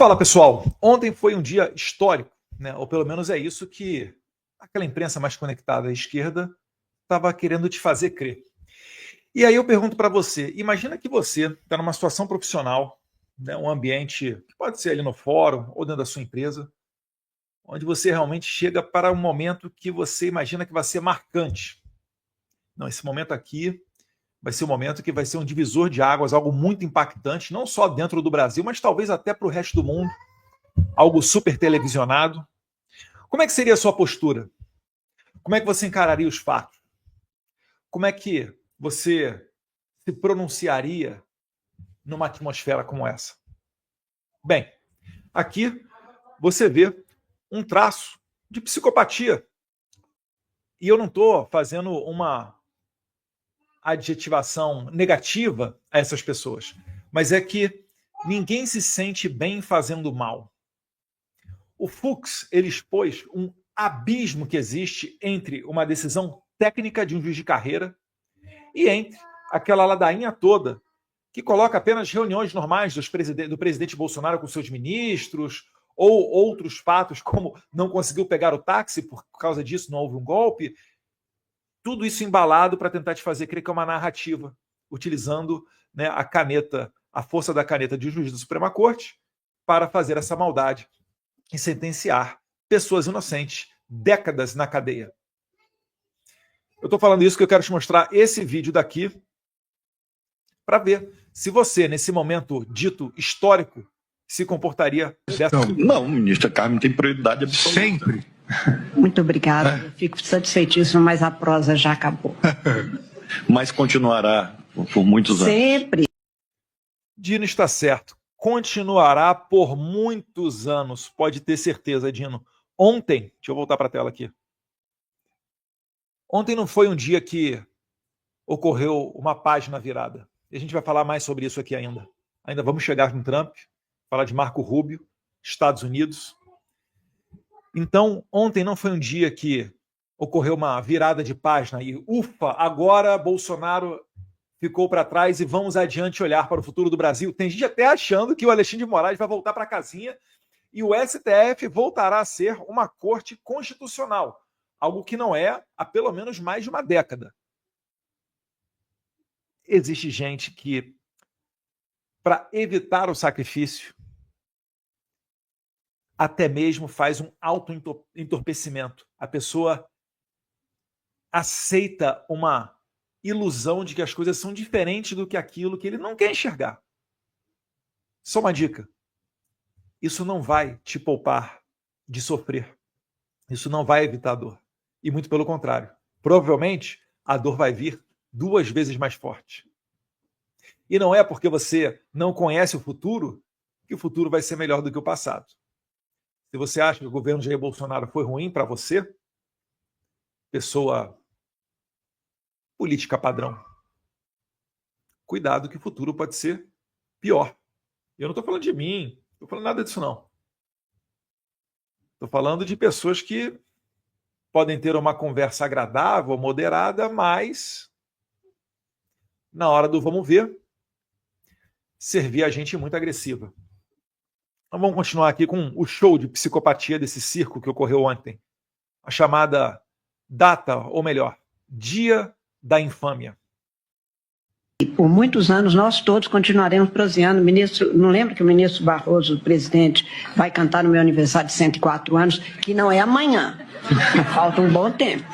Fala, pessoal. Ontem foi um dia histórico, né? Ou pelo menos é isso que aquela imprensa mais conectada à esquerda estava querendo te fazer crer. E aí eu pergunto para você, imagina que você está numa situação profissional, né, um ambiente que pode ser ali no fórum ou dentro da sua empresa, onde você realmente chega para um momento que você imagina que vai ser marcante. Não, esse momento aqui vai ser um momento que vai ser um divisor de águas, algo muito impactante, não só dentro do Brasil, mas talvez até para o resto do mundo, algo super televisionado. Como é que seria a sua postura? Como é que você encararia os fatos? Como é que você se pronunciaria numa atmosfera como essa? Bem, aqui você vê um traço de psicopatia. E eu não estou fazendo uma adjetivação negativa a essas pessoas, mas é que ninguém se sente bem fazendo mal. O Fux, ele expôs um abismo que existe entre uma decisão técnica de um juiz de carreira e entre aquela ladainha toda que coloca apenas reuniões normais do presidente Bolsonaro com seus ministros ou outros fatos, como não conseguiu pegar o táxi, por causa disso não houve um golpe. Tudo isso embalado para tentar te fazer crer que é uma narrativa, utilizando, né, a caneta, a força da caneta de um juiz da Suprema Corte para fazer essa maldade e sentenciar pessoas inocentes, décadas na cadeia. Eu estou falando isso porque eu quero te mostrar esse vídeo daqui para ver se você, nesse momento dito histórico, se comportaria dessa forma. Não, ministra Carmen tem prioridade absoluta. Sempre. Muito obrigada, eu fico satisfeitíssima, mas a prosa já acabou. Mas continuará por muitos anos. Sempre. Dino está certo. Continuará por muitos anos, pode ter certeza, Dino. Ontem, deixa eu voltar para a tela aqui. Ontem não foi um dia que ocorreu uma página virada. E a gente vai falar mais sobre isso aqui ainda. Ainda vamos chegar no Trump, falar de Marco Rubio, Estados Unidos. Então, ontem não foi um dia que ocorreu uma virada de página e, ufa, agora Bolsonaro ficou para trás e vamos adiante olhar para o futuro do Brasil. Tem gente até achando que o Alexandre de Moraes vai voltar para a casinha e o STF voltará a ser uma corte constitucional, algo que não é há pelo menos mais de uma década. Existe gente que, para evitar o sacrifício, até mesmo faz um auto-entorpecimento. A pessoa aceita uma ilusão de que as coisas são diferentes do que aquilo que ele não quer enxergar. Só uma dica. Isso não vai te poupar de sofrer. Isso não vai evitar a dor. E muito pelo contrário. Provavelmente, a dor vai vir 2 vezes mais forte. E não é porque você não conhece o futuro que o futuro vai ser melhor do que o passado. Se você acha que o governo Jair Bolsonaro foi ruim para você, pessoa política padrão, cuidado que o futuro pode ser pior. Eu não estou falando de mim, não estou falando nada disso não. Estou falando de pessoas que podem ter uma conversa agradável, moderada, mas na hora do vamos ver, servir a gente muito agressiva. Então vamos continuar aqui com o show de psicopatia desse circo que ocorreu ontem. A chamada data, ou melhor, Dia da Infâmia. Por muitos anos nós todos continuaremos proseando. Ministro, não lembro que o ministro Barroso, o presidente, vai cantar no meu aniversário de 104 anos, que não é amanhã. Falta um bom tempo.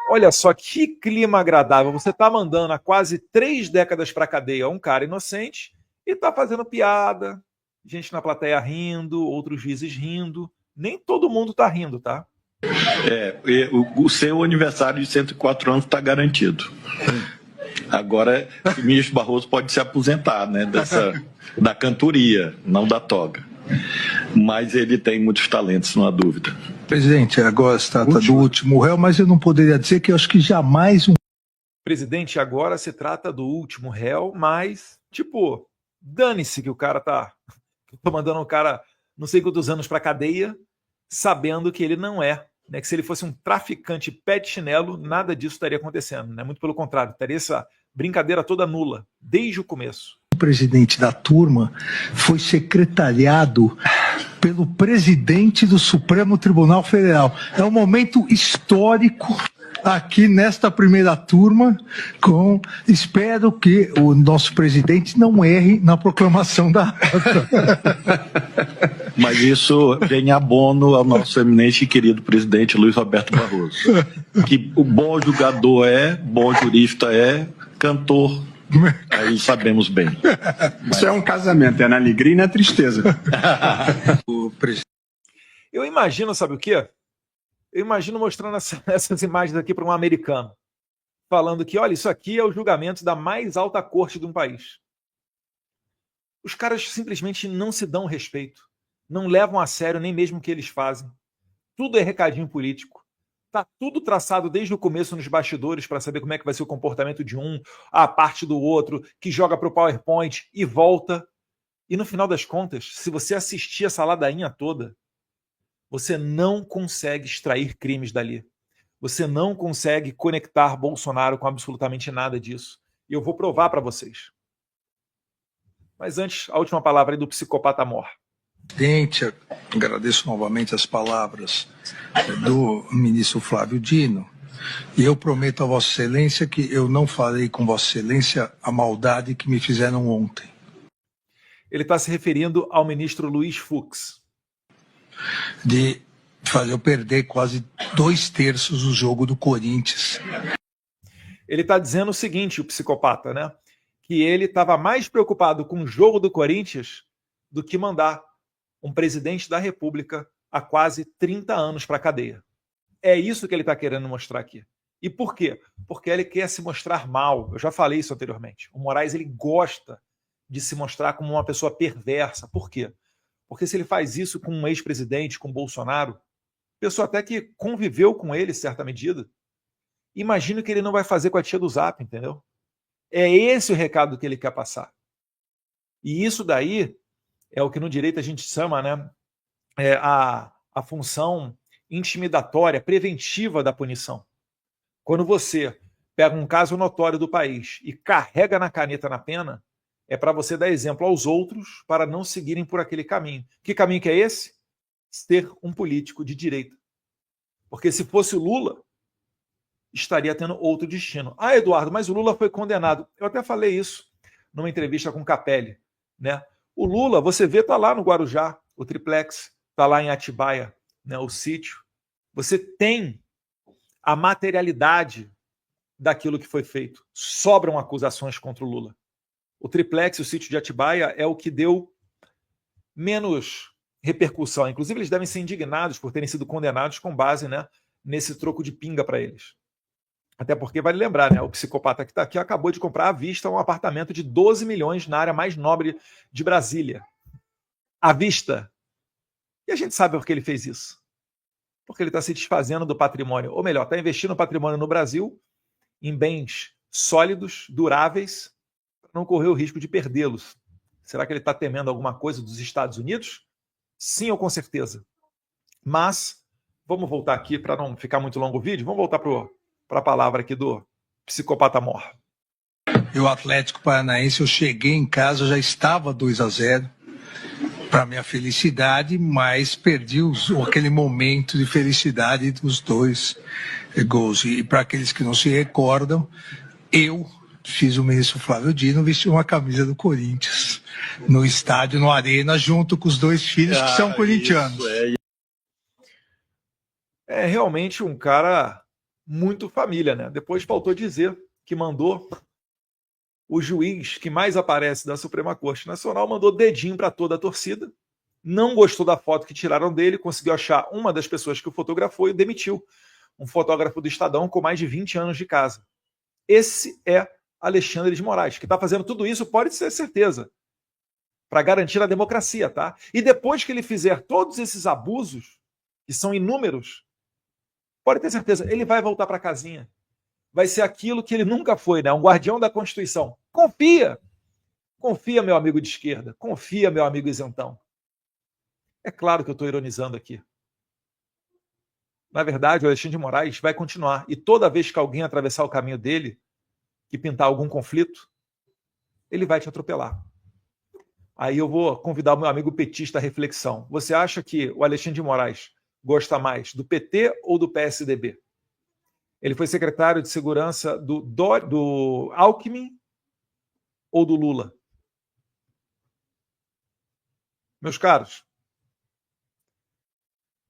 Olha só que clima agradável. Você está mandando há quase 3 décadas para a cadeia um cara inocente e está fazendo piada, gente na plateia rindo, outros juízes rindo. Nem todo mundo está rindo, tá? O seu aniversário de 104 anos está garantido. Agora, o ministro Barroso pode se aposentar, né, da cantoria, não da toga. Mas ele tem muitos talentos, não há dúvida. Presidente, agora se trata do último réu, mas eu não poderia dizer que eu acho que jamais Presidente, agora se trata do último réu, mas, tipo, dane-se que o cara tá... Tô mandando um cara não sei quantos anos pra cadeia, sabendo que ele não é, né? Que se ele fosse um traficante pé de chinelo, nada disso estaria acontecendo, né? Muito pelo contrário, estaria essa Brincadeira toda nula, desde o começo. O presidente da turma foi secretariado pelo presidente do Supremo Tribunal Federal. É um momento histórico aqui nesta primeira turma, espero que o nosso presidente não erre na proclamação da ata. Mas isso vem a abono ao nosso eminente e querido presidente Luiz Roberto Barroso. Que o bom julgador bom jurista cantor, aí sabemos bem. Isso é um casamento, é na alegria e na tristeza. Eu imagino, sabe o quê? Eu imagino mostrando essas imagens aqui para um americano, falando que, olha, isso aqui é o julgamento da mais alta corte de um país. Os caras simplesmente não se dão respeito, não levam a sério nem mesmo o que eles fazem. Tudo é recadinho político. Está tudo traçado desde o começo nos bastidores para saber como é que vai ser o comportamento de um, a parte do outro, que joga para o PowerPoint e volta. E no final das contas, se você assistir essa ladainha toda, você não consegue extrair crimes dali. Você não consegue conectar Bolsonaro com absolutamente nada disso. E eu vou provar para vocês. Mas antes, a última palavra aí do psicopata mor. Presidente, agradeço novamente as palavras do ministro Flávio Dino. E eu prometo a Vossa Excelência que eu não farei com Vossa Excelência a maldade que me fizeram ontem. Ele está se referindo ao ministro Luiz Fux. De fazer eu perder quase 2/3 do jogo do Corinthians. Ele está dizendo o seguinte, o psicopata, né? Que ele estava mais preocupado com o jogo do Corinthians do que mandar um presidente da República há quase 30 anos para a cadeia. É isso que ele está querendo mostrar aqui. E por quê? Porque ele quer se mostrar mal. Eu já falei isso anteriormente. O Moraes, ele gosta de se mostrar como uma pessoa perversa. Por quê? Porque se ele faz isso com um ex-presidente, com Bolsonaro, pessoa até que conviveu com ele em certa medida, imagino que ele não vai fazer com a tia do Zap, entendeu? É esse o recado que ele quer passar. E isso daí é o que no direito a gente chama, né, a função intimidatória, preventiva da punição. Quando você pega um caso notório do país e carrega na caneta na pena, é para você dar exemplo aos outros para não seguirem por aquele caminho. Que caminho que é esse? Ser um político de direita. Porque se fosse o Lula, estaria tendo outro destino. Ah, Eduardo, mas o Lula foi condenado. Eu até falei isso numa entrevista com Capelli, né? O Lula, você vê, está lá no Guarujá, o triplex, está lá em Atibaia, né, o sítio. Você tem a materialidade daquilo que foi feito. Sobram acusações contra o Lula. O triplex, o sítio de Atibaia, é o que deu menos repercussão. Inclusive, eles devem ser indignados por terem sido condenados com base, né, nesse troco de pinga para eles. Até porque, vale lembrar, né, o psicopata que está aqui acabou de comprar à vista um apartamento de 12 milhões na área mais nobre de Brasília. À vista. E a gente sabe por que ele fez isso. Porque ele está se desfazendo do patrimônio. Ou melhor, está investindo o patrimônio no Brasil em bens sólidos, duráveis, para não correr o risco de perdê-los. Será que ele está temendo alguma coisa dos Estados Unidos? Sim, ou com certeza. Mas, vamos voltar aqui, para não ficar muito longo o vídeo, vamos voltar para a palavra aqui do psicopata mor. E o Atlético Paranaense, eu cheguei em casa, já estava 2-0, para minha felicidade, mas perdi aquele momento de felicidade dos 2 gols. E para aqueles que não se recordam, eu fiz o ministro Flávio Dino vestir uma camisa do Corinthians no estádio, no Arena, junto com os 2 filhos que são corintianos. É realmente um cara muito família, né? Depois faltou dizer que mandou o juiz que mais aparece da Suprema Corte Nacional, mandou dedinho para toda a torcida, não gostou da foto que tiraram dele, conseguiu achar uma das pessoas que o fotografou e demitiu. Um fotógrafo do Estadão com mais de 20 anos de casa. Esse é Alexandre de Moraes, que está fazendo tudo isso, pode ter certeza, para garantir a democracia, tá? E depois que ele fizer todos esses abusos, que são inúmeros, pode ter certeza, ele vai voltar para a casinha. Vai ser aquilo que ele nunca foi, né? Um guardião da Constituição. Confia! Confia, meu amigo de esquerda. Confia, meu amigo isentão. É claro que eu estou ironizando aqui. Na verdade, o Alexandre de Moraes vai continuar. E toda vez que alguém atravessar o caminho dele, que pintar algum conflito, ele vai te atropelar. Aí eu vou convidar o meu amigo petista à reflexão. Você acha que o Alexandre de Moraes gosta mais do PT ou do PSDB? Ele foi secretário de segurança do Alckmin ou do Lula? Meus caros,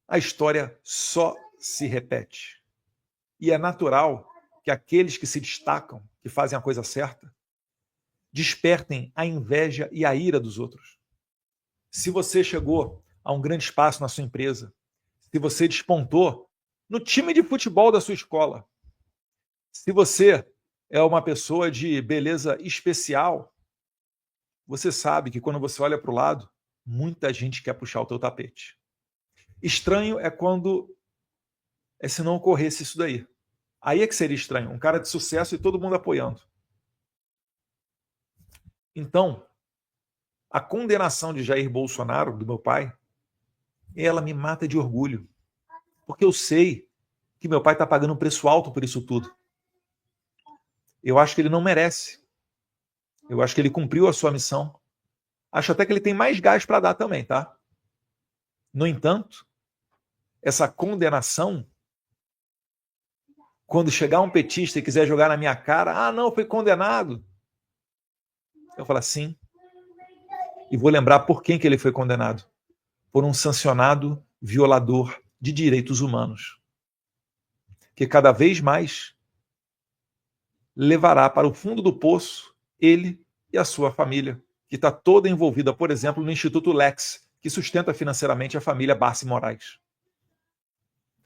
a história só se repete. E é natural que aqueles que se destacam, que fazem a coisa certa, despertem a inveja e a ira dos outros. Se você chegou a um grande espaço na sua empresa, se você despontou no time de futebol da sua escola, se você é uma pessoa de beleza especial, você sabe que quando você olha para o lado, muita gente quer puxar o teu tapete. Estranho é se não ocorresse isso daí. Aí é que seria estranho, um cara de sucesso e todo mundo apoiando. Então, a condenação de Jair Bolsonaro, do meu pai, ela me mata de orgulho. Porque eu sei que meu pai está pagando um preço alto por isso tudo. Eu acho que ele não merece. Eu acho que ele cumpriu a sua missão. Acho até que ele tem mais gás para dar também, tá? No entanto, essa condenação, quando chegar um petista e quiser jogar na minha cara, não, foi condenado. Eu falo sim. E vou lembrar por quem que ele foi condenado. Por um sancionado violador de direitos humanos. Que cada vez mais levará para o fundo do poço ele e a sua família, que está toda envolvida, por exemplo, no Instituto Lex, que sustenta financeiramente a família Barsi Moraes.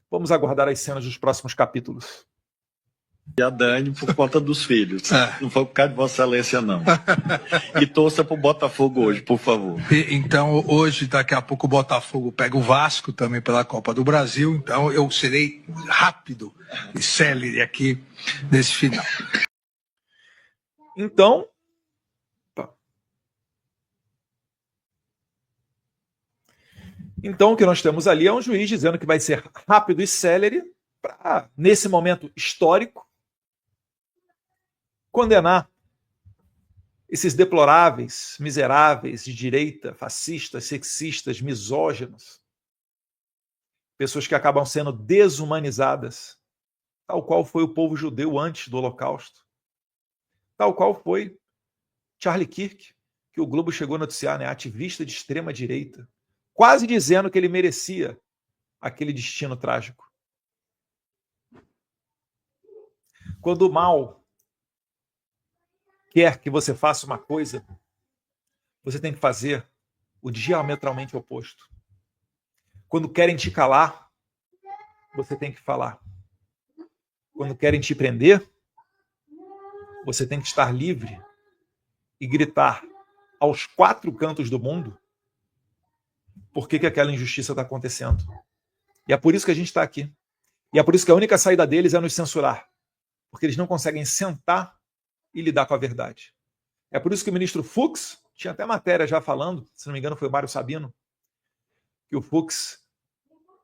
Vamos aguardar as cenas dos próximos capítulos. E a Dani por conta dos filhos. Não foi por causa de Vossa Excelência, não. E torça pro Botafogo hoje, por favor. Então, hoje, daqui a pouco, o Botafogo pega o Vasco também pela Copa do Brasil. Então, eu serei rápido e célere aqui nesse final. Então, o que nós temos ali é um juiz dizendo que vai ser rápido e célere para, nesse momento histórico, condenar esses deploráveis, miseráveis de direita, fascistas, sexistas, misóginos, pessoas que acabam sendo desumanizadas, tal qual foi o povo judeu antes do Holocausto, tal qual foi Charlie Kirk, que o Globo chegou a noticiar, né, ativista de extrema direita, quase dizendo que ele merecia aquele destino trágico. Quando o mal quer que você faça uma coisa, você tem que fazer o diametralmente oposto. Quando querem te calar, você tem que falar. Quando querem te prender, você tem que estar livre e gritar aos 4 cantos do mundo por que aquela injustiça está acontecendo. E é por isso que a gente está aqui. E é por isso que a única saída deles é nos censurar. Porque eles não conseguem sentar e lidar com a verdade. É por isso que o ministro Fux, tinha até matéria já falando, se não me engano foi o Mário Sabino, que o Fux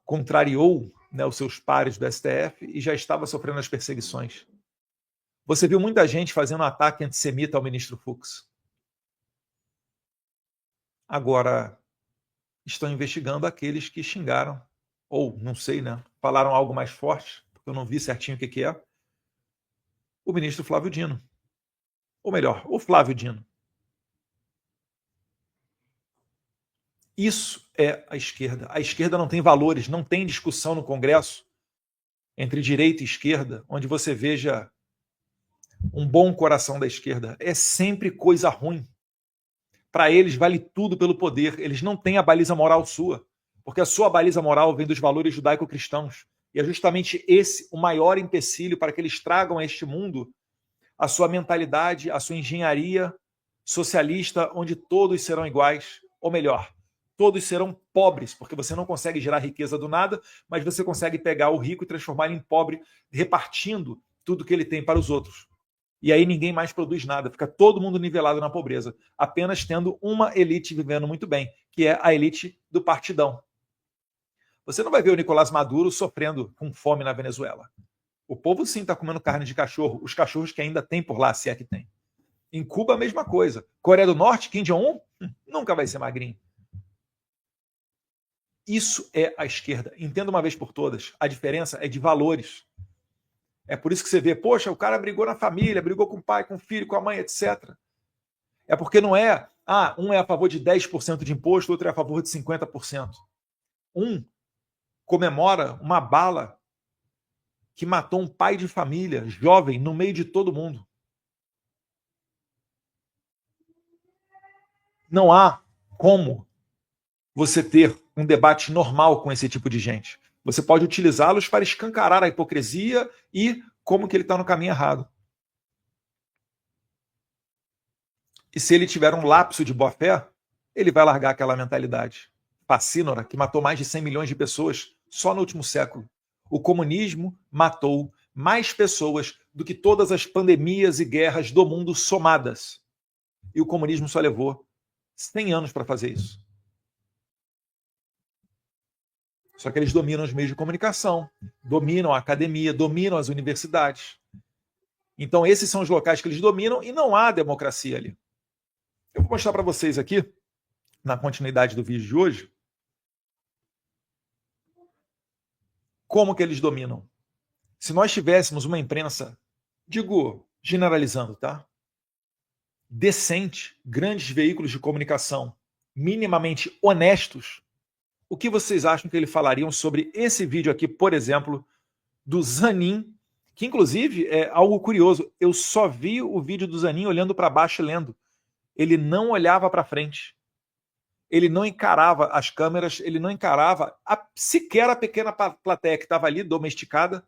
contrariou, né, os seus pares do STF e já estava sofrendo as perseguições. Você viu muita gente fazendo um ataque antissemita ao ministro Fux. Agora, estão investigando aqueles que xingaram, ou, não sei, né, falaram algo mais forte, porque eu não vi certinho o que é, o ministro Flávio Dino. Ou melhor, o Flávio Dino. Isso é a esquerda. A esquerda não tem valores, não tem discussão no Congresso entre direita e esquerda, onde você veja um bom coração da esquerda. É sempre coisa ruim. Para eles vale tudo pelo poder. Eles não têm a baliza moral sua, porque a sua baliza moral vem dos valores judaico-cristãos. E é justamente esse o maior empecilho para que eles tragam a este mundo a sua mentalidade, a sua engenharia socialista, onde todos serão iguais, ou melhor, todos serão pobres, porque você não consegue gerar riqueza do nada, mas você consegue pegar o rico e transformá-lo em pobre, repartindo tudo que ele tem para os outros. E aí ninguém mais produz nada, fica todo mundo nivelado na pobreza, apenas tendo uma elite vivendo muito bem, que é a elite do partidão. Você não vai ver o Nicolás Maduro sofrendo com fome na Venezuela. O povo sim está comendo carne de cachorro, os cachorros que ainda tem por lá, se é que tem. Em Cuba, a mesma coisa. Coreia do Norte, Kim Jong-un, nunca vai ser magrinho. Isso é a esquerda. Entenda uma vez por todas. A diferença é de valores. É por isso que você vê, poxa, o cara brigou na família, brigou com o pai, com o filho, com a mãe, etc. É porque não é, um é a favor de 10% de imposto, outro é a favor de 50%. Um comemora uma bala que matou um pai de família, jovem, no meio de todo mundo. Não há como você ter um debate normal com esse tipo de gente. Você pode utilizá-los para escancarar a hipocrisia e como que ele está no caminho errado. E se ele tiver um lapso de boa-fé, ele vai largar aquela mentalidade fascínora que matou mais de 100 milhões de pessoas só no último século. O comunismo matou mais pessoas do que todas as pandemias e guerras do mundo somadas. E o comunismo só levou 100 anos para fazer isso. Só que eles dominam os meios de comunicação, dominam a academia, dominam as universidades. Então esses são os locais que eles dominam e não há democracia ali. Eu vou mostrar para vocês aqui, na continuidade do vídeo de hoje, como que eles dominam. Se nós tivéssemos uma imprensa, digo, generalizando, tá? Decente, grandes veículos de comunicação, minimamente honestos, o que vocês acham que eles falariam sobre esse vídeo aqui, por exemplo, do Zanin, que inclusive é algo curioso, eu só vi o vídeo do Zanin olhando para baixo e lendo. Ele não olhava para frente. Ele não encarava as câmeras, ele não encarava sequer a pequena plateia que estava ali, domesticada,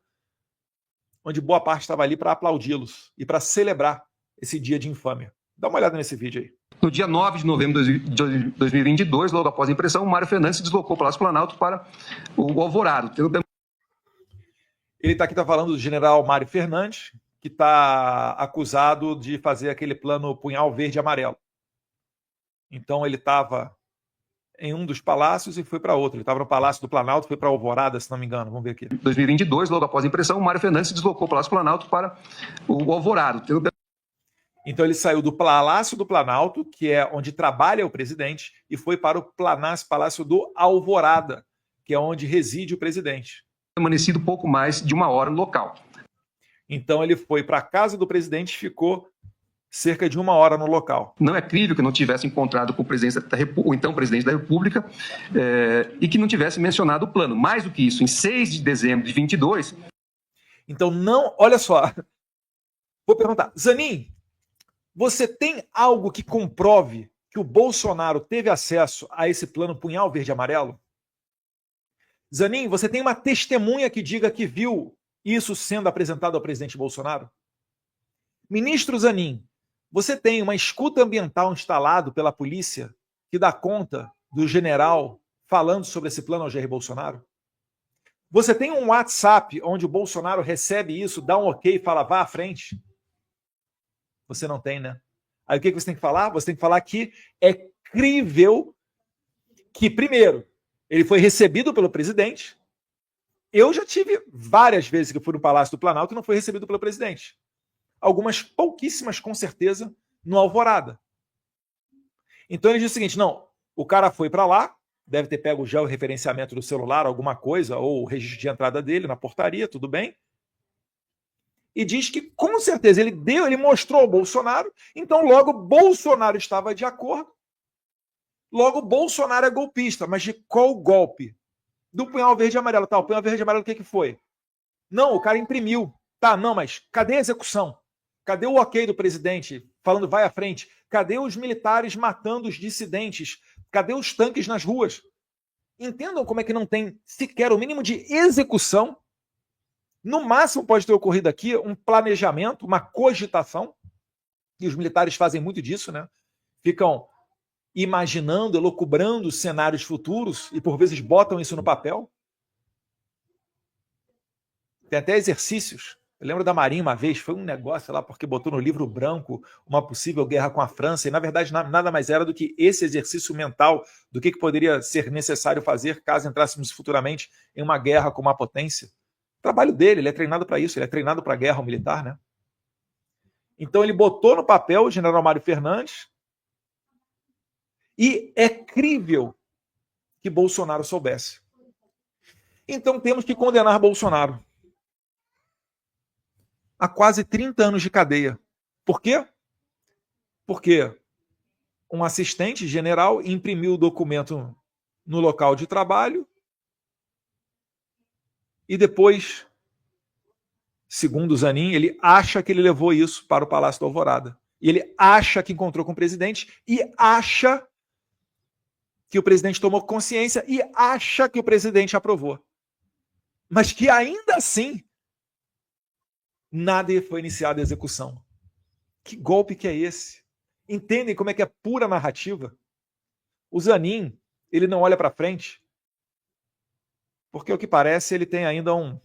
onde boa parte estava ali para aplaudi-los e para celebrar esse dia de infâmia. Dá uma olhada nesse vídeo aí. No dia 9 de novembro de 2022, logo após a impressão, o Mário Fernandes se deslocou para o Palácio Planalto para o Alvorado. Ele está aqui falando do general Mário Fernandes, que está acusado de fazer aquele plano punhal verde e amarelo. Então ele estava em um dos palácios e foi para outro. Ele estava no Palácio do Planalto, foi para Alvorada, se não me engano. Vamos ver aqui. Em 2022, logo após a impressão, o Mário Fernandes se deslocou para o Palácio Planalto para o Alvorado. Então ele saiu do Palácio do Planalto, que é onde trabalha o presidente, e foi para o Palácio do Alvorada, que é onde reside o presidente. Permanecido pouco mais de 1 hora no local. Então ele foi para a casa do presidente e ficou cerca de 1 hora no local. Não é crível que não tivesse encontrado com o então presidente da República e que não tivesse mencionado o plano. Mais do que isso, em 6 de dezembro de 22... Então não, olha só, vou perguntar, Zanin, você tem algo que comprove que o Bolsonaro teve acesso a esse plano punhal verde e amarelo? Zanin, você tem uma testemunha que diga que viu isso sendo apresentado ao presidente Bolsonaro? Ministro Zanin, você tem uma escuta ambiental instalado pela polícia que dá conta do general falando sobre esse plano ao Jair Bolsonaro? Você tem um WhatsApp onde o Bolsonaro recebe isso, dá um ok e fala, vá à frente? Você não tem, né? Aí o que você tem que falar? Você tem que falar que é crível que, primeiro, ele foi recebido pelo presidente. Eu já tive várias vezes que eu fui no Palácio do Planalto e não fui recebido pelo presidente. Algumas pouquíssimas, com certeza, no Alvorada. Então ele diz o seguinte, não, o cara foi para lá, deve ter pego o georreferenciamento do celular, alguma coisa, ou o registro de entrada dele na portaria, tudo bem. E diz que, com certeza, ele mostrou ao Bolsonaro, então logo Bolsonaro estava de acordo, logo Bolsonaro é golpista, mas de qual golpe? Do punhal verde e amarelo. Tá, o punhal verde e amarelo o que foi? Não, o cara imprimiu. Tá, não, mas cadê a execução? Cadê o ok do presidente falando vai à frente? Cadê os militares matando os dissidentes? Cadê os tanques nas ruas? Entendam como é que não tem sequer o mínimo de execução? No máximo pode ter ocorrido aqui um planejamento, uma cogitação, e os militares fazem muito disso, né? Ficam imaginando, elucubrando cenários futuros e por vezes botam isso no papel. Tem até exercícios. Eu lembro da Marinha uma vez, foi um negócio lá porque botou no livro branco uma possível guerra com a França e na verdade nada mais era do que esse exercício mental do que poderia ser necessário fazer caso entrássemos futuramente em uma guerra com uma potência. trabalho dele, ele é treinado para isso, ele é treinado para a guerra militar, né? Então ele botou no papel o general Mário Fernandes e é crível que Bolsonaro soubesse. Então temos que condenar Bolsonaro a quase 30 anos de cadeia. Por quê? Porque um assistente general imprimiu o documento no local de trabalho e depois, segundo o Zanin, ele acha que ele levou isso para o Palácio da Alvorada. E ele acha que encontrou com o presidente e acha que o presidente tomou consciência e acha que o presidente aprovou. Mas que ainda assim nada foi iniciada a execução. Que golpe que é esse? Entendem como é que é pura narrativa? O Zanin, ele não olha para frente, porque o que parece ele tem ainda um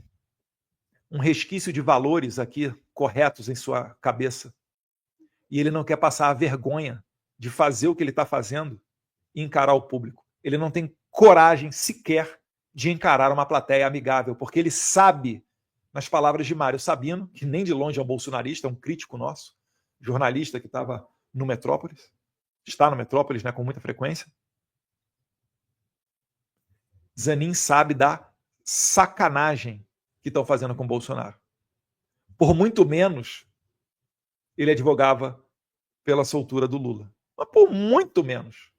resquício de valores aqui corretos em sua cabeça. E ele não quer passar a vergonha de fazer o que ele está fazendo e encarar o público. Ele não tem coragem sequer de encarar uma plateia amigável, porque ele sabe, nas palavras de Mário Sabino, que nem de longe é um bolsonarista, é um crítico nosso, jornalista que estava no Metrópolis, está no Metrópolis, né, com muita frequência. Zanin sabe da sacanagem que estão fazendo com Bolsonaro. Por muito menos, ele advogava pela soltura do Lula. Mas por muito menos.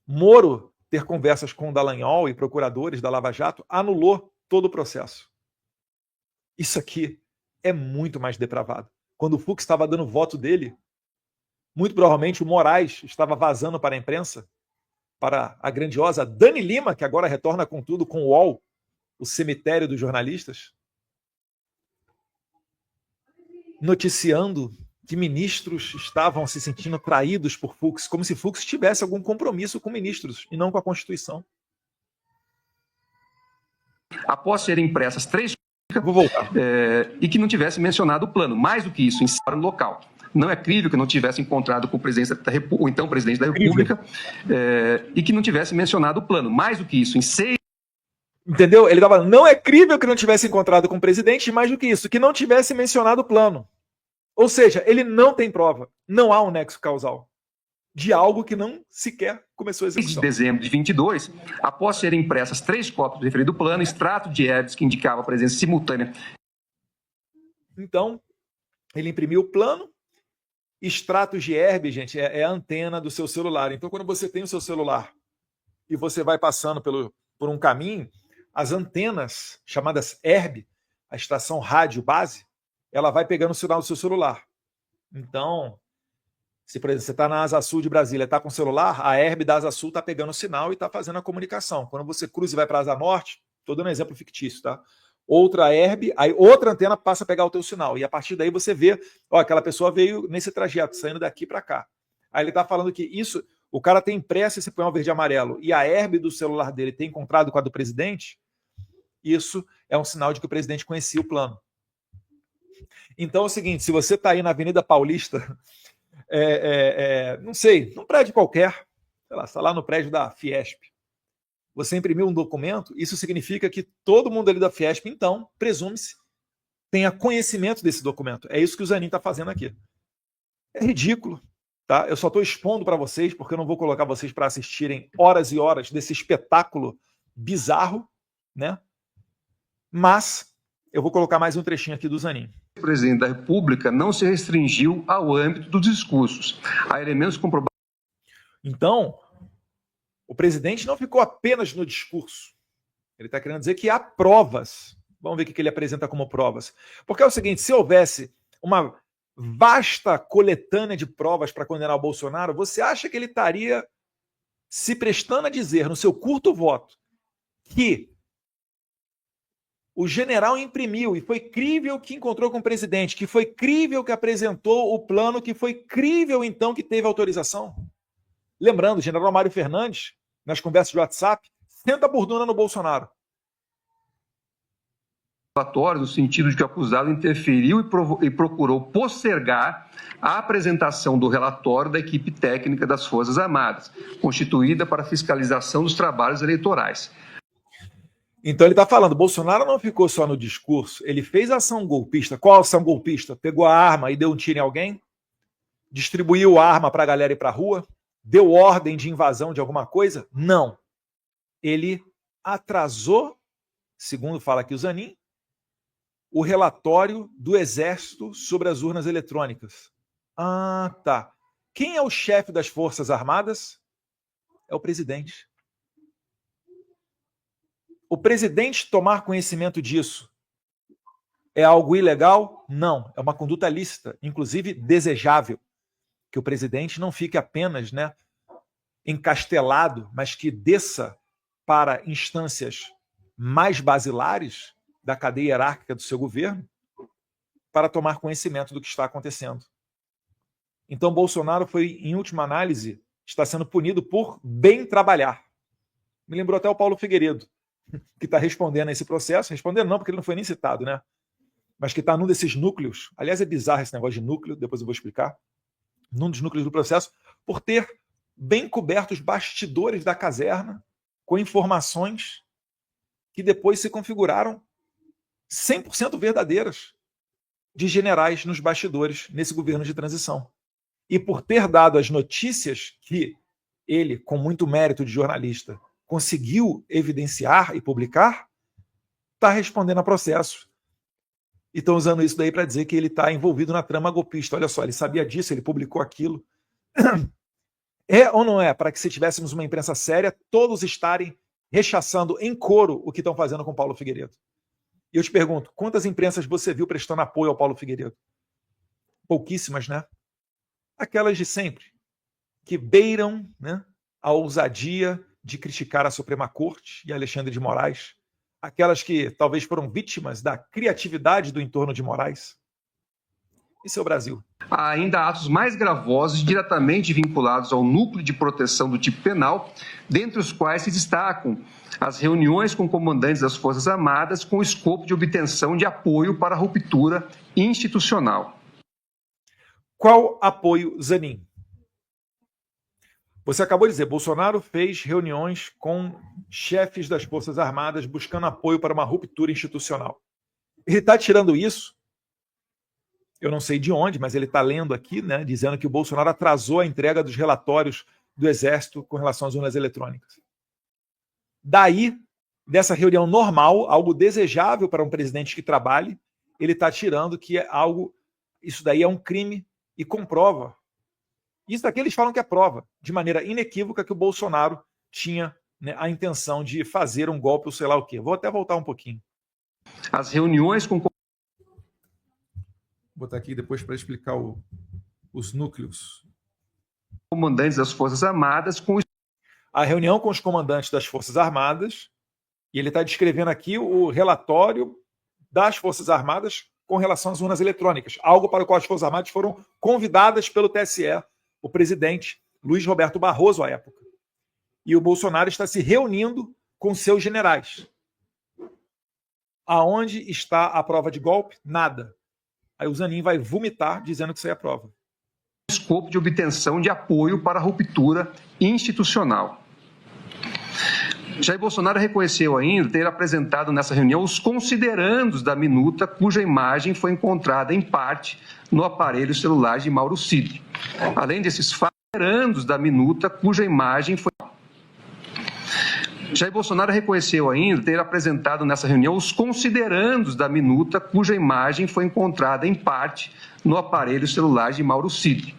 Moro ter conversas com o Dallagnol e procuradores da Lava Jato anulou todo o processo. Isso aqui é muito mais depravado. Quando o Fux estava dando voto dele, muito provavelmente o Moraes estava vazando para a imprensa, para a grandiosa Dani Lima, que agora retorna com tudo com o UOL, o cemitério dos jornalistas, noticiando que ministros estavam se sentindo traídos por Fux, como se Fux tivesse algum compromisso com ministros e não com a Constituição. Após serem impressas 3 Vou voltar. E que não tivesse mencionado o plano. Mais do que isso, em local. Não é crível que não tivesse encontrado com o então presidente da República e que não tivesse mencionado o plano. Mais do que isso, em 6... Entendeu? Ele estava, não é crível que não tivesse encontrado com o presidente, e mais do que isso, que não tivesse mencionado o plano. Ou seja, ele não tem prova. Não há um nexo causal de algo que não sequer começou a execução. Em dezembro de 22, após serem impressas 3 cópias do referido plano, extrato de herbes que indicava a presença simultânea. Então, ele imprimiu o plano. Extratos de herb, gente, é a antena do seu celular. Então, quando você tem o seu celular e você vai passando por um caminho, as antenas, chamadas herb, a estação rádio base, ela vai pegando o sinal do seu celular. Então, se, por exemplo, você está na Asa Sul de Brasília, está com o celular, a herb da Asa Sul está pegando o sinal e está fazendo a comunicação. Quando você cruza e vai para a Asa Norte, estou dando um exemplo fictício, tá? Outra herb, aí outra antena passa a pegar o teu sinal. E a partir daí você vê, ó, aquela pessoa veio nesse trajeto, saindo daqui para cá. Aí ele está falando que isso, o cara tem impresso esse punhal verde e amarelo e a herb do celular dele tem encontrado com a do presidente, isso é um sinal de que o presidente conhecia o plano. Então é o seguinte, se você está aí na Avenida Paulista, não sei, num prédio qualquer, sei lá, está lá no prédio da Fiesp, você imprimiu um documento, isso significa que todo mundo ali da Fiesp, então, presume-se, tenha conhecimento desse documento. É isso que o Zanin está fazendo aqui. É ridículo, tá? Eu só estou expondo para vocês, porque eu não vou colocar vocês para assistirem horas e horas desse espetáculo bizarro, né? Mas eu vou colocar mais um trechinho aqui do Zanin. O presidente da República não se restringiu ao âmbito dos discursos. Há elementos comprovados. Então, o presidente não ficou apenas no discurso. Ele está querendo dizer que há provas. Vamos ver o que ele apresenta como provas. Porque é o seguinte, se houvesse uma vasta coletânea de provas para condenar o Bolsonaro, você acha que ele estaria se prestando a dizer, no seu curto voto, que o general imprimiu e foi crível que encontrou com o presidente, que foi crível que apresentou o plano, que foi crível, então, que teve autorização? Lembrando, o general Mário Fernandes, nas conversas de WhatsApp, senta a burduna no Bolsonaro. No sentido de que o acusado interferiu e procurou postergar a apresentação do relatório da equipe técnica das Forças Armadas, constituída para fiscalização dos trabalhos eleitorais. Então ele está falando, Bolsonaro não ficou só no discurso, ele fez ação golpista. Qual ação golpista? Pegou a arma e deu um tiro em alguém? Distribuiu a arma para a galera ir para a rua? Deu ordem de invasão de alguma coisa? Não. Ele atrasou, segundo fala aqui o Zanin, o relatório do Exército sobre as urnas eletrônicas. Ah, tá. Quem é o chefe das Forças Armadas? É o presidente. O presidente tomar conhecimento disso é algo ilegal? Não, é uma conduta lícita, inclusive desejável, que o presidente não fique apenas, né, encastelado, mas que desça para instâncias mais basilares da cadeia hierárquica do seu governo para tomar conhecimento do que está acontecendo. Então, Bolsonaro foi, em última análise, está sendo punido por bem trabalhar. Me lembrou até o Paulo Figueiredo, que está respondendo a esse processo. Respondendo não, porque ele não foi nem citado, né? Mas que está num desses núcleos. Aliás, é bizarro esse negócio de núcleo, depois eu vou explicar. Num dos núcleos do processo, por ter bem coberto os bastidores da caserna com informações que depois se configuraram 100% verdadeiras de generais nos bastidores nesse governo de transição. E por ter dado as notícias que ele, com muito mérito de jornalista, conseguiu evidenciar e publicar, está respondendo a processo. E estão usando isso daí para dizer que ele está envolvido na trama golpista. Olha só, ele sabia disso, ele publicou aquilo. É ou não é, para que se tivéssemos uma imprensa séria, todos estarem rechaçando em coro o que estão fazendo com Paulo Figueiredo? E eu te pergunto, quantas imprensas você viu prestando apoio ao Paulo Figueiredo? Pouquíssimas, né? Aquelas de sempre, que beiram, né, a ousadia de criticar a Suprema Corte e Alexandre de Moraes, aquelas que talvez foram vítimas da criatividade do entorno de Moraes. Isso é o Brasil. Há ainda atos mais gravosos diretamente vinculados ao núcleo de proteção do tipo penal, dentre os quais se destacam as reuniões com comandantes das Forças Armadas com o escopo de obtenção de apoio para a ruptura institucional. Qual apoio, Zanin? Você acabou de dizer, Bolsonaro fez reuniões com chefes das Forças Armadas buscando apoio para uma ruptura institucional. Ele está tirando isso, eu não sei de onde, mas ele está lendo aqui, né, dizendo que o Bolsonaro atrasou a entrega dos relatórios do Exército com relação às urnas eletrônicas. Daí, dessa reunião normal, algo desejável para um presidente que trabalhe, ele está tirando que é algo, isso daí é um crime e comprova. Isso daqui eles falam que é prova, de maneira inequívoca, que o Bolsonaro tinha, né, a intenção de fazer um golpe ou sei lá o quê. Vou até voltar um pouquinho. As reuniões com... Vou botar aqui depois para explicar os núcleos. comandantes das Forças Armadas com... A reunião com os comandantes das Forças Armadas, e ele está descrevendo aqui o relatório das Forças Armadas com relação às urnas eletrônicas, algo para o qual as Forças Armadas foram convidadas pelo TSE, o presidente Luiz Roberto Barroso à época. E o Bolsonaro está se reunindo com seus generais. Aonde está a prova de golpe? Nada. Aí o Zanin vai vomitar dizendo que isso aí é prova. escopo de obtenção de apoio para a ruptura institucional. Jair Bolsonaro reconheceu ainda ter apresentado nessa reunião os considerandos da minuta cuja imagem foi encontrada em parte no aparelho celular de Mauro Cid. Além desses considerandos da minuta cuja imagem foi... Jair Bolsonaro reconheceu ainda ter apresentado nessa reunião os considerandos da minuta cuja imagem foi encontrada em parte no aparelho celular de Mauro Cid.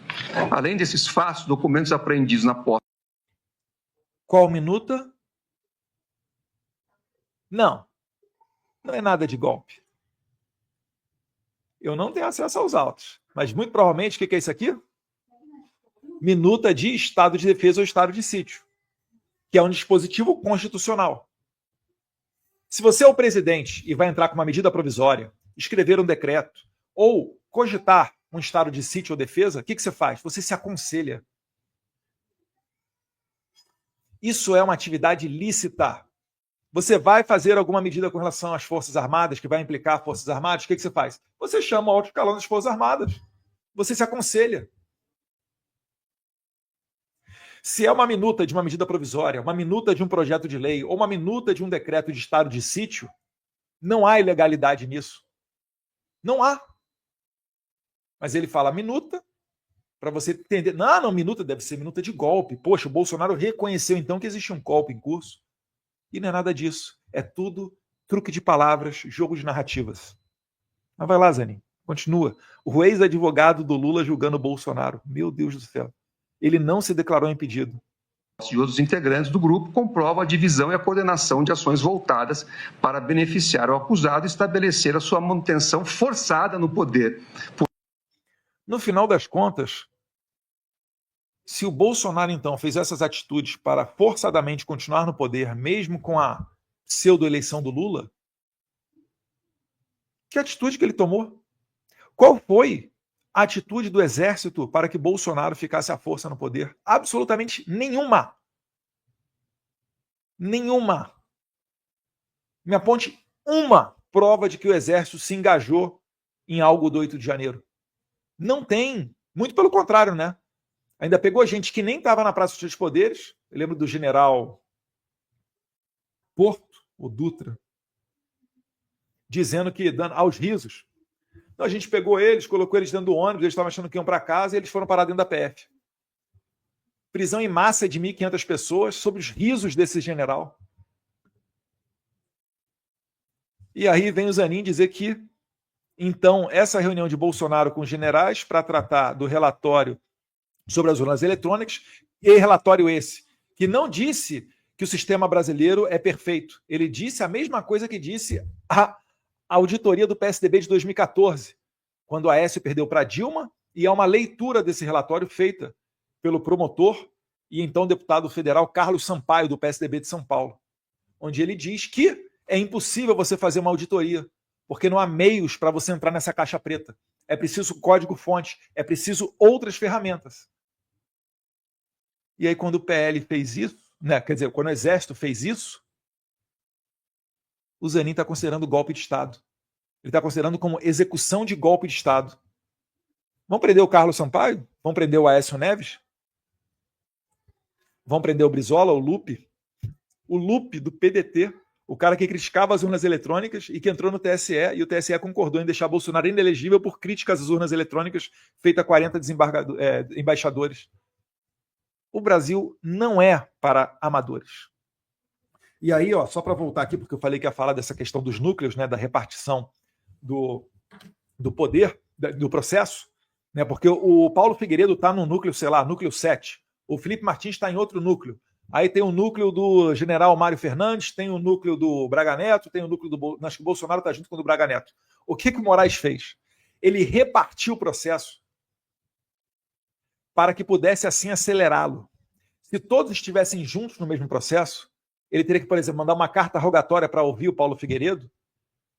Além desses fatos, documentos apreendidos na posse... Qual minuta? Não é nada de golpe. Eu não tenho acesso aos autos, mas muito provavelmente, o que é isso aqui? Minuta de estado de defesa ou estado de sítio, que é um dispositivo constitucional. Se você é o presidente e vai entrar com uma medida provisória, escrever um decreto ou cogitar um estado de sítio ou defesa, o que você faz? Você se aconselha. Isso é uma atividade lícita. Você vai fazer alguma medida com relação às Forças Armadas, que vai implicar Forças Armadas, o que você faz? Você chama o alto escalão das Forças Armadas. Você se aconselha. Se é uma minuta de uma medida provisória, uma minuta de um projeto de lei ou uma minuta de um decreto de estado de sítio, não há ilegalidade nisso. Não há. Mas ele fala minuta, para você entender. Não, minuta deve ser minuta de golpe. Poxa, o Bolsonaro reconheceu então que existe um golpe em curso. E não é nada disso. É tudo truque de palavras, jogo de narrativas. Mas vai lá, Zanin. Continua. O ex-advogado do Lula julgando o Bolsonaro. Meu Deus do céu. Ele não se declarou impedido. E outros integrantes do grupo comprovam a divisão e a coordenação de ações voltadas para beneficiar o acusado e estabelecer a sua manutenção forçada no poder. No final das contas, se o Bolsonaro, então, fez essas atitudes para forçadamente continuar no poder, mesmo com a pseudo-eleição do Lula, que atitude que ele tomou? Qual foi a atitude do Exército para que Bolsonaro ficasse à força no poder? Absolutamente nenhuma. Nenhuma. Me aponte uma prova de que o Exército se engajou em algo do 8 de janeiro. Não tem. Muito pelo contrário, né? Ainda pegou gente que nem estava na Praça dos Três Poderes. Eu lembro do general Porto, o Dutra, dizendo que, dando aos risos, então, a gente pegou eles, colocou eles dentro do ônibus, eles estavam achando que iam para casa e eles foram parar dentro da PF. Prisão em massa de 1.500 pessoas, sob os risos desse general. E aí vem o Zanin dizer que, então, essa reunião de Bolsonaro com os generais para tratar do relatório sobre as urnas eletrônicas, e relatório esse, que não disse que o sistema brasileiro é perfeito. Ele disse a mesma coisa que disse a auditoria do PSDB de 2014, quando a Aécio perdeu para Dilma, e há uma leitura desse relatório feita pelo promotor e então deputado federal Carlos Sampaio, do PSDB de São Paulo, onde ele diz que é impossível você fazer uma auditoria, porque não há meios para você entrar nessa caixa preta. É preciso código-fonte, é preciso outras ferramentas. E aí, quando o PL fez isso, né, quer dizer, quando o Exército fez isso, o Zanin está considerando golpe de Estado. Ele está considerando como execução de golpe de Estado. Vão prender o Carlos Sampaio? Vão prender o Aécio Neves? Vão prender o Brizola, o Lupe? O Lupe do PDT, o cara que criticava as urnas eletrônicas e que entrou no TSE, e o TSE concordou em deixar Bolsonaro inelegível por críticas às urnas eletrônicas feitas a 40 embaixadores. O Brasil não é para amadores. E aí, ó, só para voltar aqui, porque eu falei que ia falar dessa questão dos núcleos, né, da repartição do poder, do processo, né, porque o Paulo Figueiredo está no núcleo, sei lá, núcleo 7. O Felipe Martins está em outro núcleo. Aí tem o núcleo do general Mário Fernandes, tem o núcleo do Braga Neto, tem o núcleo do... Acho que o Bolsonaro está junto com o do Braga Neto. O que o Moraes fez? Ele repartiu o processo para que pudesse assim acelerá-lo. Se todos estivessem juntos no mesmo processo, ele teria que, por exemplo, mandar uma carta rogatória para ouvir o Paulo Figueiredo.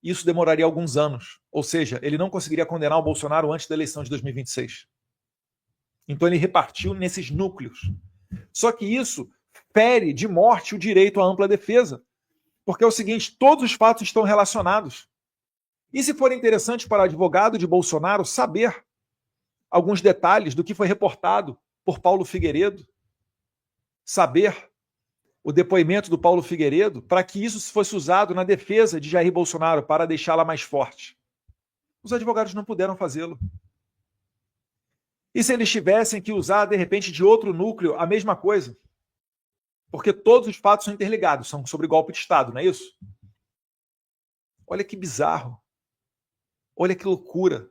Isso demoraria alguns anos. Ou seja, ele não conseguiria condenar o Bolsonaro antes da eleição de 2026. Então ele repartiu nesses núcleos. Só que isso fere de morte o direito à ampla defesa. Porque é o seguinte, todos os fatos estão relacionados. E se for interessante para o advogado de Bolsonaro saber alguns detalhes do que foi reportado por Paulo Figueiredo, saber o depoimento do Paulo Figueiredo, para que isso fosse usado na defesa de Jair Bolsonaro, para deixá-la mais forte. Os advogados não puderam fazê-lo. E se eles tivessem que usar, de repente, de outro núcleo, a mesma coisa? Porque todos os fatos são interligados, são sobre golpe de Estado, não é isso? Olha que bizarro. Olha que loucura.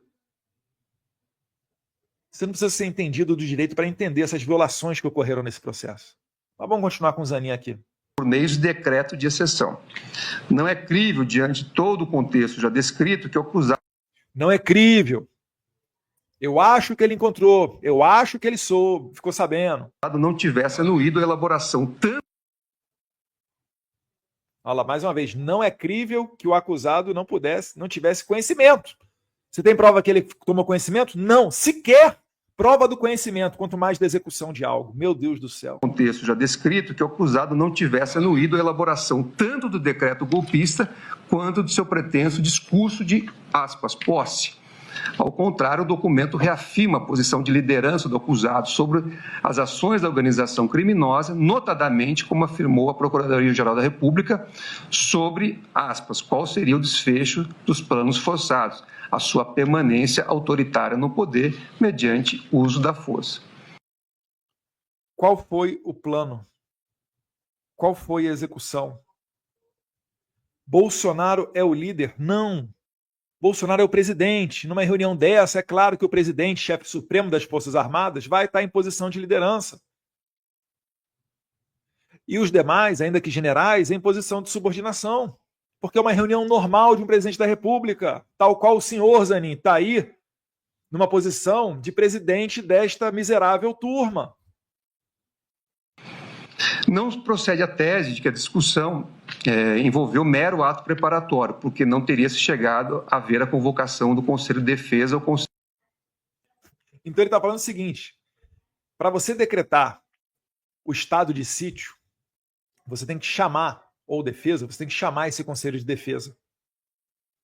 Você não precisa ser entendido do direito para entender essas violações que ocorreram nesse processo. Mas vamos continuar com o Zanin aqui. Por meio de decreto de exceção. Não é crível, diante de todo o contexto já descrito, que o acusado... Não é crível. Eu acho que ele encontrou, eu acho que ele soube, ficou sabendo. não tivesse anuído a elaboração tanto... Olha lá, mais uma vez, não é crível que o acusado não tivesse conhecimento. Você tem prova que ele tomou conhecimento? Não, sequer prova do conhecimento, quanto mais da execução de algo. Meu Deus do céu. Contexto já descrito, que o acusado não tivesse anuído a elaboração tanto do decreto golpista quanto do seu pretenso discurso de, aspas, posse. Ao contrário, o documento reafirma a posição de liderança do acusado sobre as ações da organização criminosa, notadamente, como afirmou a Procuradoria-Geral da República, sobre, aspas, qual seria o desfecho dos planos forçados, a sua permanência autoritária no poder mediante uso da força. Qual foi o plano? Qual foi a execução? Bolsonaro é o líder? Não. Bolsonaro é o presidente. Numa reunião dessa, é claro que o presidente, chefe supremo das Forças Armadas, vai estar em posição de liderança. E os demais, ainda que generais, em posição de subordinação. Porque é uma reunião normal de um presidente da República, tal qual o senhor Zanin está aí, numa posição de presidente desta miserável turma. Não procede a tese de que a discussão envolveu mero ato preparatório, porque não teria se chegado a ver a convocação do Conselho de Defesa ou Conselho... Então ele está falando o seguinte, para você decretar o estado de sítio, você tem que chamar, ou defesa, você tem que chamar esse Conselho de Defesa.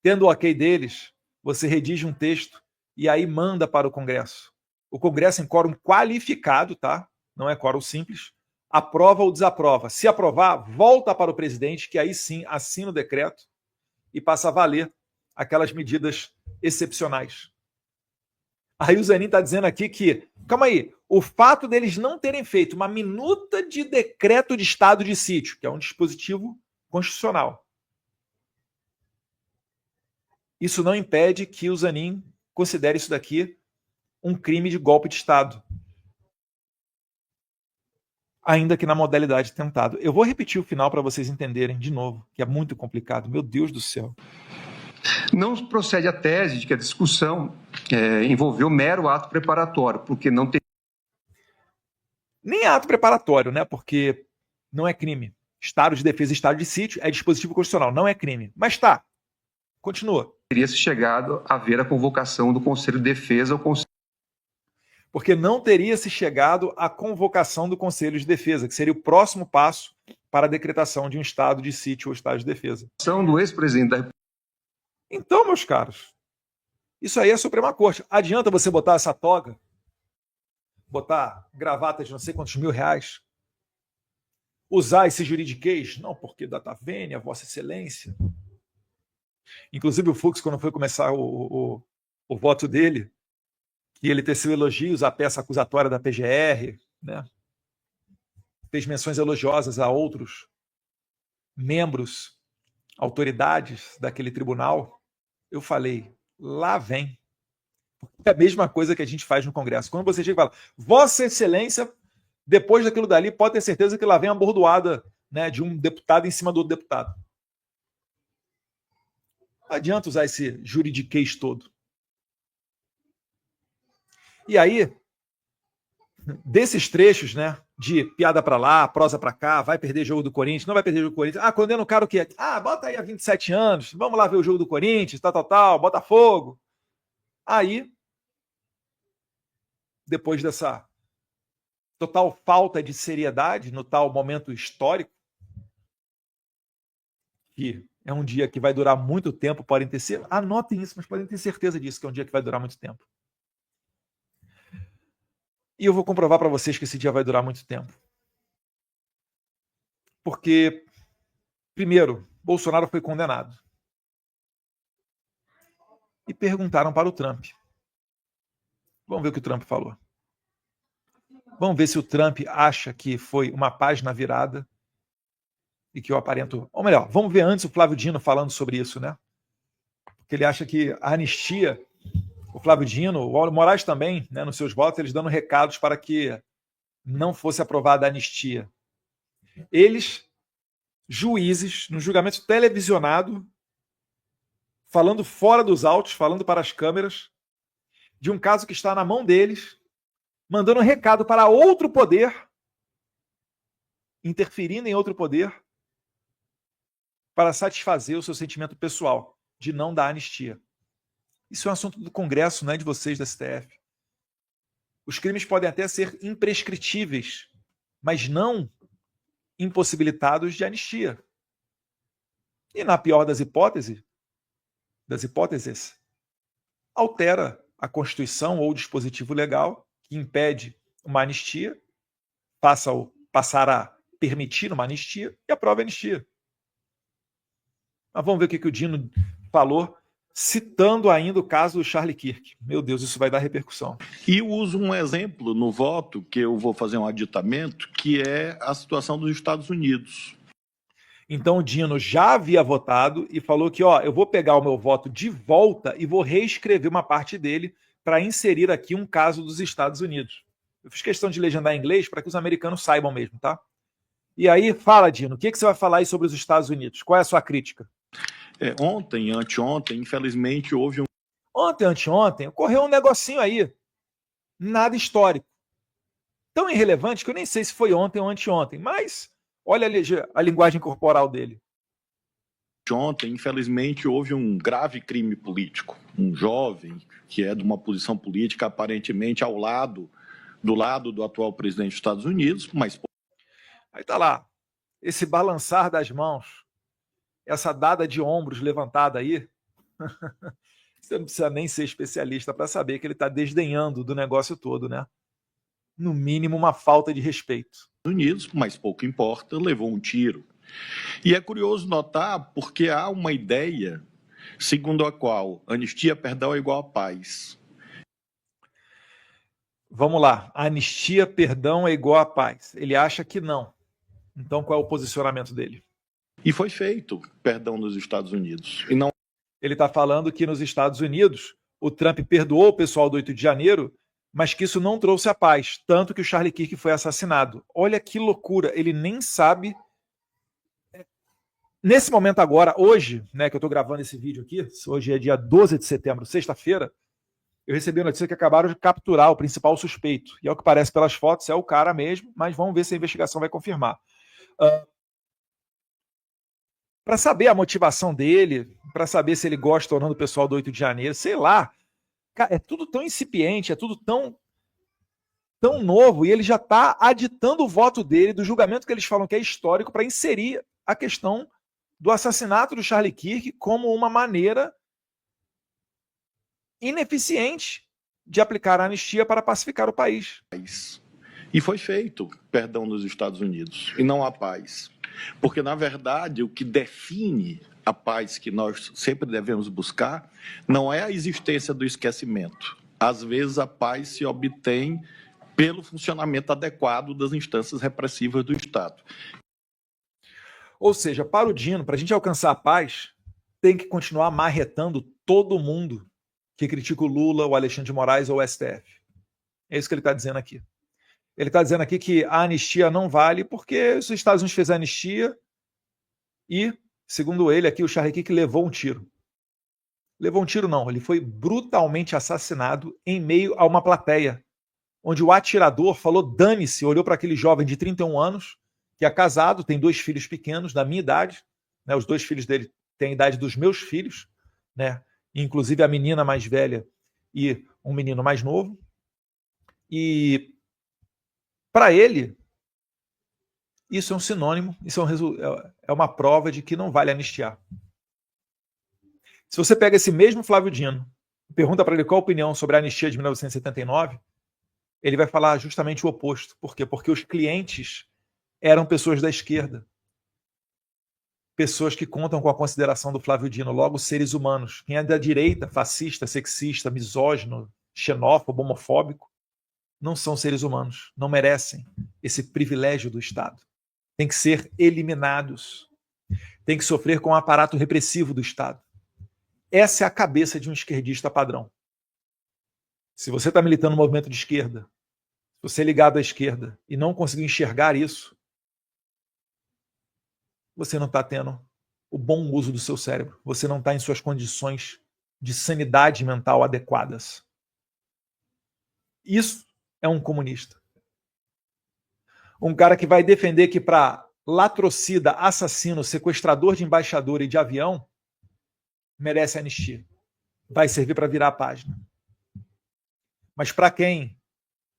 Tendo o ok deles, você redige um texto e aí manda para o Congresso. O Congresso, em quórum qualificado, tá? Não é quórum simples, aprova ou desaprova. Se aprovar, volta para o presidente, que aí sim assina o decreto e passa a valer aquelas medidas excepcionais. Aí o Zanin está dizendo aqui que, calma aí, o fato deles não terem feito uma minuta de decreto de estado de sítio, que é um dispositivo constitucional, isso não impede que o Zanin considere isso daqui um crime de golpe de Estado, ainda que na modalidade tentado. Eu vou repetir o final para vocês entenderem de novo, que é muito complicado. Meu Deus do céu. Não procede a tese de que a discussão envolveu mero ato preparatório, porque não tem... Nem ato preparatório, né? Porque não é crime. Estado de defesa e estado de sítio é dispositivo constitucional, não é crime. Mas tá, continua. Teria se chegado a ver a convocação do Conselho de Defesa ou Conselho... Porque não teria se chegado à convocação do Conselho de Defesa, que seria o próximo passo para a decretação de um estado de sítio ou estado de defesa. do ex-presidente da República. Então, meus caros, isso aí é a Suprema Corte. Adianta você botar essa toga, botar gravata de não sei quantos R$1.000, usar esse juridiquês? Não, porque data vênia, Vossa Excelência. Inclusive o Fux, quando foi começar o voto dele, que ele teceu elogios à peça acusatória da PGR, né? Fez menções elogiosas a outros membros, autoridades daquele tribunal. Eu falei, lá vem. É a mesma coisa que a gente faz no Congresso. Quando você chega e fala, Vossa Excelência, depois daquilo dali, pode ter certeza que lá vem a bordoada, né, de um deputado em cima do outro deputado. Não adianta usar esse juridiquês todo. E aí, desses trechos, né, de piada para lá, prosa para cá, vai perder jogo do Corinthians, não vai perder jogo do Corinthians, condena o cara o quê? Bota aí há 27 anos, vamos lá ver o jogo do Corinthians, tal, Botafogo. Aí, depois dessa total falta de seriedade no tal momento histórico, que é um dia que vai durar muito tempo, podem ter certeza, anotem isso, mas podem ter certeza disso, que é um dia que vai durar muito tempo. E eu vou comprovar para vocês que esse dia vai durar muito tempo. Porque, primeiro, Bolsonaro foi condenado. E perguntaram para o Trump. Vamos ver o que o Trump falou. Vamos ver se o Trump acha que foi uma página virada e que eu aparento... Ou melhor, vamos ver antes o Flávio Dino falando sobre isso, né? Porque ele acha que a anistia... O Flávio Dino, o Moraes também, né, nos seus votos, eles dando recados para que não fosse aprovada a anistia. Eles, juízes, no julgamento televisionado, falando fora dos autos, falando para as câmeras, de um caso que está na mão deles, mandando um recado para outro poder, interferindo em outro poder, para satisfazer o seu sentimento pessoal de não dar anistia. Isso é um assunto do Congresso, não é de vocês, da STF. Os crimes podem até ser imprescritíveis, mas não impossibilitados de anistia. E na pior das hipóteses, altera a Constituição ou o dispositivo legal que impede uma anistia, passar a permitir uma anistia e aprova a anistia. Mas vamos ver o que o Dino falou, citando ainda o caso do Charlie Kirk. Meu Deus, isso vai dar repercussão. E eu uso um exemplo no voto, que eu vou fazer um aditamento, que é a situação dos Estados Unidos. Então o Dino já havia votado e falou que eu vou pegar o meu voto de volta e vou reescrever uma parte dele para inserir aqui um caso dos Estados Unidos. Eu fiz questão de legendar em inglês para que os americanos saibam mesmo, tá? E aí, fala, Dino, o que você vai falar aí sobre os Estados Unidos? Qual é a sua crítica? Ontem, anteontem, infelizmente, houve um... Ontem, anteontem, ocorreu um negocinho aí. Nada histórico. Tão irrelevante que eu nem sei se foi ontem ou anteontem, mas olha a linguagem corporal dele. Ontem, infelizmente, houve um grave crime político. Um jovem que é de uma posição política aparentemente do lado do atual presidente dos Estados Unidos, mas... Aí tá lá, esse balançar das mãos, essa dada de ombros levantada aí, você não precisa nem ser especialista para saber que ele está desdenhando do negócio todo, né? No mínimo, uma falta de respeito. Unidos, mas pouco importa, levou um tiro. E é curioso notar porque há uma ideia segundo a qual anistia, perdão, é igual a paz. Vamos lá, anistia, perdão é igual a paz. Ele acha que não. Então, qual é o posicionamento dele? E foi feito perdão nos Estados Unidos. E não... Ele está falando que nos Estados Unidos o Trump perdoou o pessoal do 8 de janeiro, mas que isso não trouxe a paz, tanto que o Charlie Kirk foi assassinado. Olha que loucura, ele nem sabe. Nesse momento agora, hoje, né, que eu estou gravando esse vídeo aqui, hoje é dia 12 de setembro, sexta-feira, eu recebi a notícia que acabaram de capturar o principal suspeito. E ao que parece pelas fotos, é o cara mesmo, mas vamos ver se a investigação vai confirmar. Para saber a motivação dele, para saber se ele gosta ou não do pessoal do 8 de janeiro, sei lá. É tudo tão incipiente, é tudo tão novo, e ele já está aditando o voto dele, do julgamento que eles falam que é histórico, para inserir a questão do assassinato do Charlie Kirk como uma maneira ineficiente de aplicar a anistia para pacificar o país. E foi feito perdão nos Estados Unidos, e não a paz. Porque, na verdade, o que define a paz que nós sempre devemos buscar não é a existência do esquecimento. Às vezes, a paz se obtém pelo funcionamento adequado das instâncias repressivas do Estado. Ou seja, para o Dino, para a gente alcançar a paz, tem que continuar marretando todo mundo que critica o Lula, o Alexandre de Moraes ou o STF. É isso que ele está dizendo aqui. Ele está dizendo aqui que a anistia não vale porque os Estados Unidos fez a anistia e, segundo ele, aqui o Charlie Kirk levou um tiro. Levou um tiro não, ele foi brutalmente assassinado em meio a uma plateia, onde o atirador falou dane-se, olhou para aquele jovem de 31 anos, que é casado, tem 2 filhos pequenos, da minha idade, né, os 2 filhos dele têm a idade dos meus filhos, né, inclusive a menina mais velha e um menino mais novo, e para ele, isso é um sinônimo, isso é uma prova de que não vale anistiar. Se você pega esse mesmo Flávio Dino, pergunta para ele qual a opinião sobre a anistia de 1979, ele vai falar justamente o oposto. Por quê? Porque os clientes eram pessoas da esquerda. Pessoas que contam com a consideração do Flávio Dino, logo seres humanos. Quem é da direita, fascista, sexista, misógino, xenófobo, homofóbico, não são seres humanos, não merecem esse privilégio do Estado. Tem que ser eliminados. Tem que sofrer com o aparato repressivo do Estado. Essa é a cabeça de um esquerdista padrão. Se você está militando no movimento de esquerda, se você é ligado à esquerda e não conseguiu enxergar isso, você não está tendo o bom uso do seu cérebro. Você não está em suas condições de sanidade mental adequadas. Isso é um comunista. Um cara que vai defender que para latrocida, assassino, sequestrador de embaixador e de avião, merece anistia. Vai servir para virar a página. Mas para quem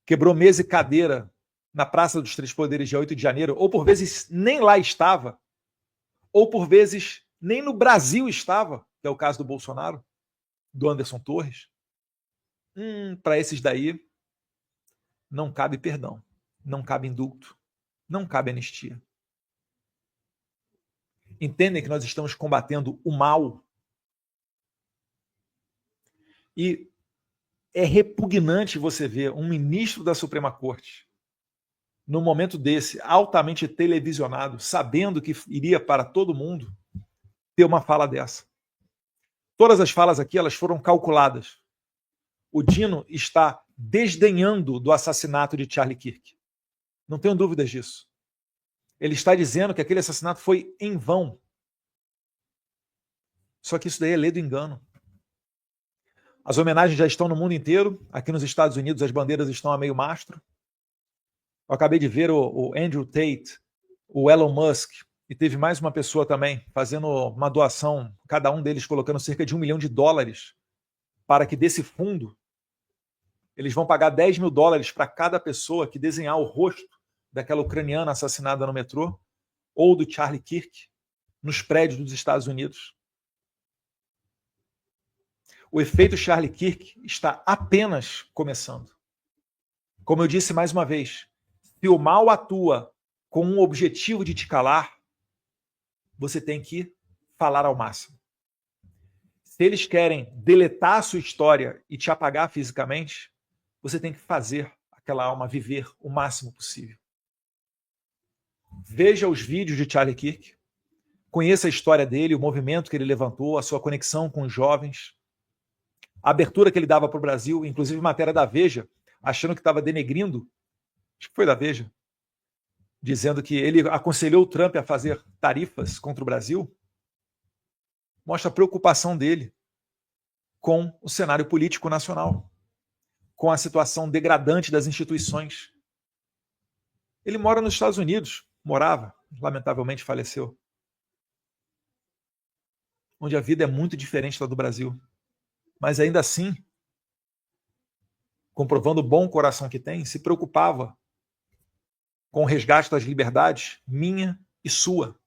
quebrou mesa e cadeira na Praça dos Três Poderes de 8 de janeiro, ou por vezes nem lá estava, ou por vezes nem no Brasil estava, que é o caso do Bolsonaro, do Anderson Torres, Para esses daí, não cabe perdão, não cabe indulto, não cabe anistia. Entendem que nós estamos combatendo o mal? E é repugnante você ver um ministro da Suprema Corte, num momento desse, altamente televisionado, sabendo que iria para todo mundo, ter uma fala dessa. Todas as falas aqui, elas foram calculadas. O Dino está desdenhando do assassinato de Charlie Kirk. Não tenho dúvidas disso. Ele está dizendo que aquele assassinato foi em vão. Só que isso daí é lei do engano. As homenagens já estão no mundo inteiro. Aqui nos Estados Unidos as bandeiras estão a meio mastro. Eu acabei de ver o Andrew Tate, o Elon Musk, e teve mais uma pessoa também fazendo uma doação, cada um deles colocando cerca de $1 milhão para que desse fundo eles vão pagar $10 mil para cada pessoa que desenhar o rosto daquela ucraniana assassinada no metrô ou do Charlie Kirk nos prédios dos Estados Unidos. O efeito Charlie Kirk está apenas começando. Como eu disse mais uma vez, se o mal atua com um objetivo de te calar, você tem que falar ao máximo. Se eles querem deletar a sua história e te apagar fisicamente, você tem que fazer aquela alma viver o máximo possível. Veja os vídeos de Charlie Kirk, conheça a história dele, o movimento que ele levantou, a sua conexão com os jovens, a abertura que ele dava para o Brasil, inclusive matéria da Veja, achando que estava denegrindo, acho que foi da Veja, dizendo que ele aconselhou o Trump a fazer tarifas contra o Brasil, mostra a preocupação dele com o cenário político nacional, com a situação degradante das instituições. Ele mora nos Estados Unidos, morava, lamentavelmente faleceu, onde a vida é muito diferente da do Brasil. Mas ainda assim, comprovando o bom coração que tem, se preocupava com o resgate das liberdades, minha e sua.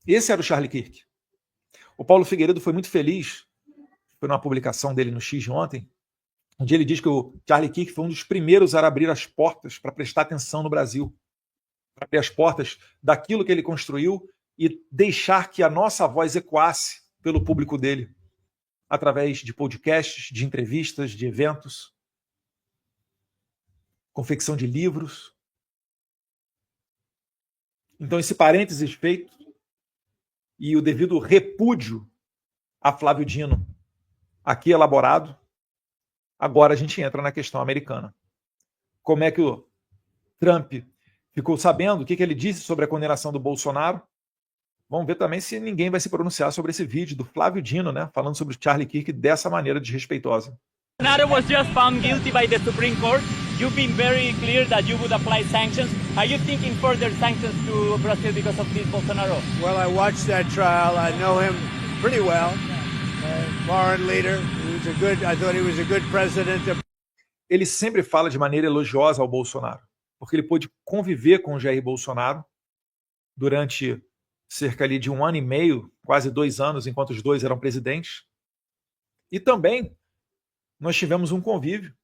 Esse era o Charlie Kirk. O Paulo Figueiredo foi muito feliz, foi numa publicação dele no X de ontem, onde ele diz que o Charlie Kirk foi um dos primeiros a abrir as portas para prestar atenção no Brasil, para abrir as portas daquilo que ele construiu e deixar que a nossa voz ecoasse pelo público dele, através de podcasts, de entrevistas, de eventos, confecção de livros. Então, esse parênteses feito e o devido repúdio a Flávio Dino aqui elaborado, agora a gente entra na questão americana. Como é que o Trump ficou sabendo? O que ele disse sobre a condenação do Bolsonaro? Vamos ver também se ninguém vai se pronunciar sobre esse vídeo do Flávio Dino, né, falando sobre o Charlie Kirk dessa maneira desrespeitosa. Bolsonaro was just found guilty by the Supreme Court. You've been very clear that you would apply sanctions. Are you thinking further sanctions to Brazil because of this, Bolsonaro? Well, I watched that trial. I know him pretty well. Foreign leader. I thought he was a good president. Ele sempre fala de maneira elogiosa ao Bolsonaro, porque ele pôde conviver com o Jair Bolsonaro durante cerca ali de 1 ano e meio, quase 2 anos, enquanto os dois eram presidentes. E também nós tivemos um convívio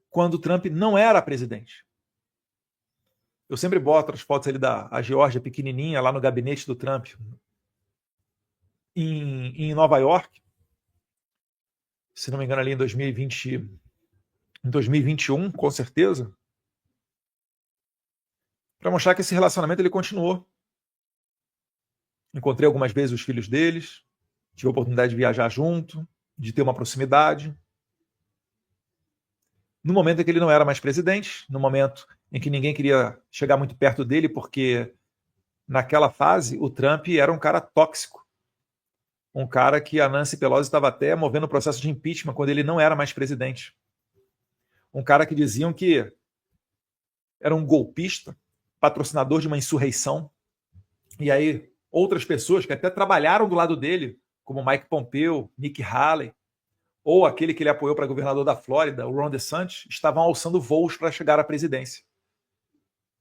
quando o Trump não era presidente. Eu sempre boto as fotos ali da Geórgia pequenininha lá no gabinete do Trump em Nova York, se não me engano ali em 2021, com certeza, para mostrar que esse relacionamento ele continuou. Encontrei algumas vezes os filhos deles, tive a oportunidade de viajar junto, de ter uma proximidade. No momento em que ele não era mais presidente, no momento em que ninguém queria chegar muito perto dele, porque naquela fase o Trump era um cara tóxico. Um cara que a Nancy Pelosi estava até movendo o processo de impeachment quando ele não era mais presidente. Um cara que diziam que era um golpista, patrocinador de uma insurreição. E aí outras pessoas que até trabalharam do lado dele, como Mike Pompeo, Nikki Haley, ou aquele que ele apoiou para governador da Flórida, o Ron DeSantis, estavam alçando voos para chegar à presidência.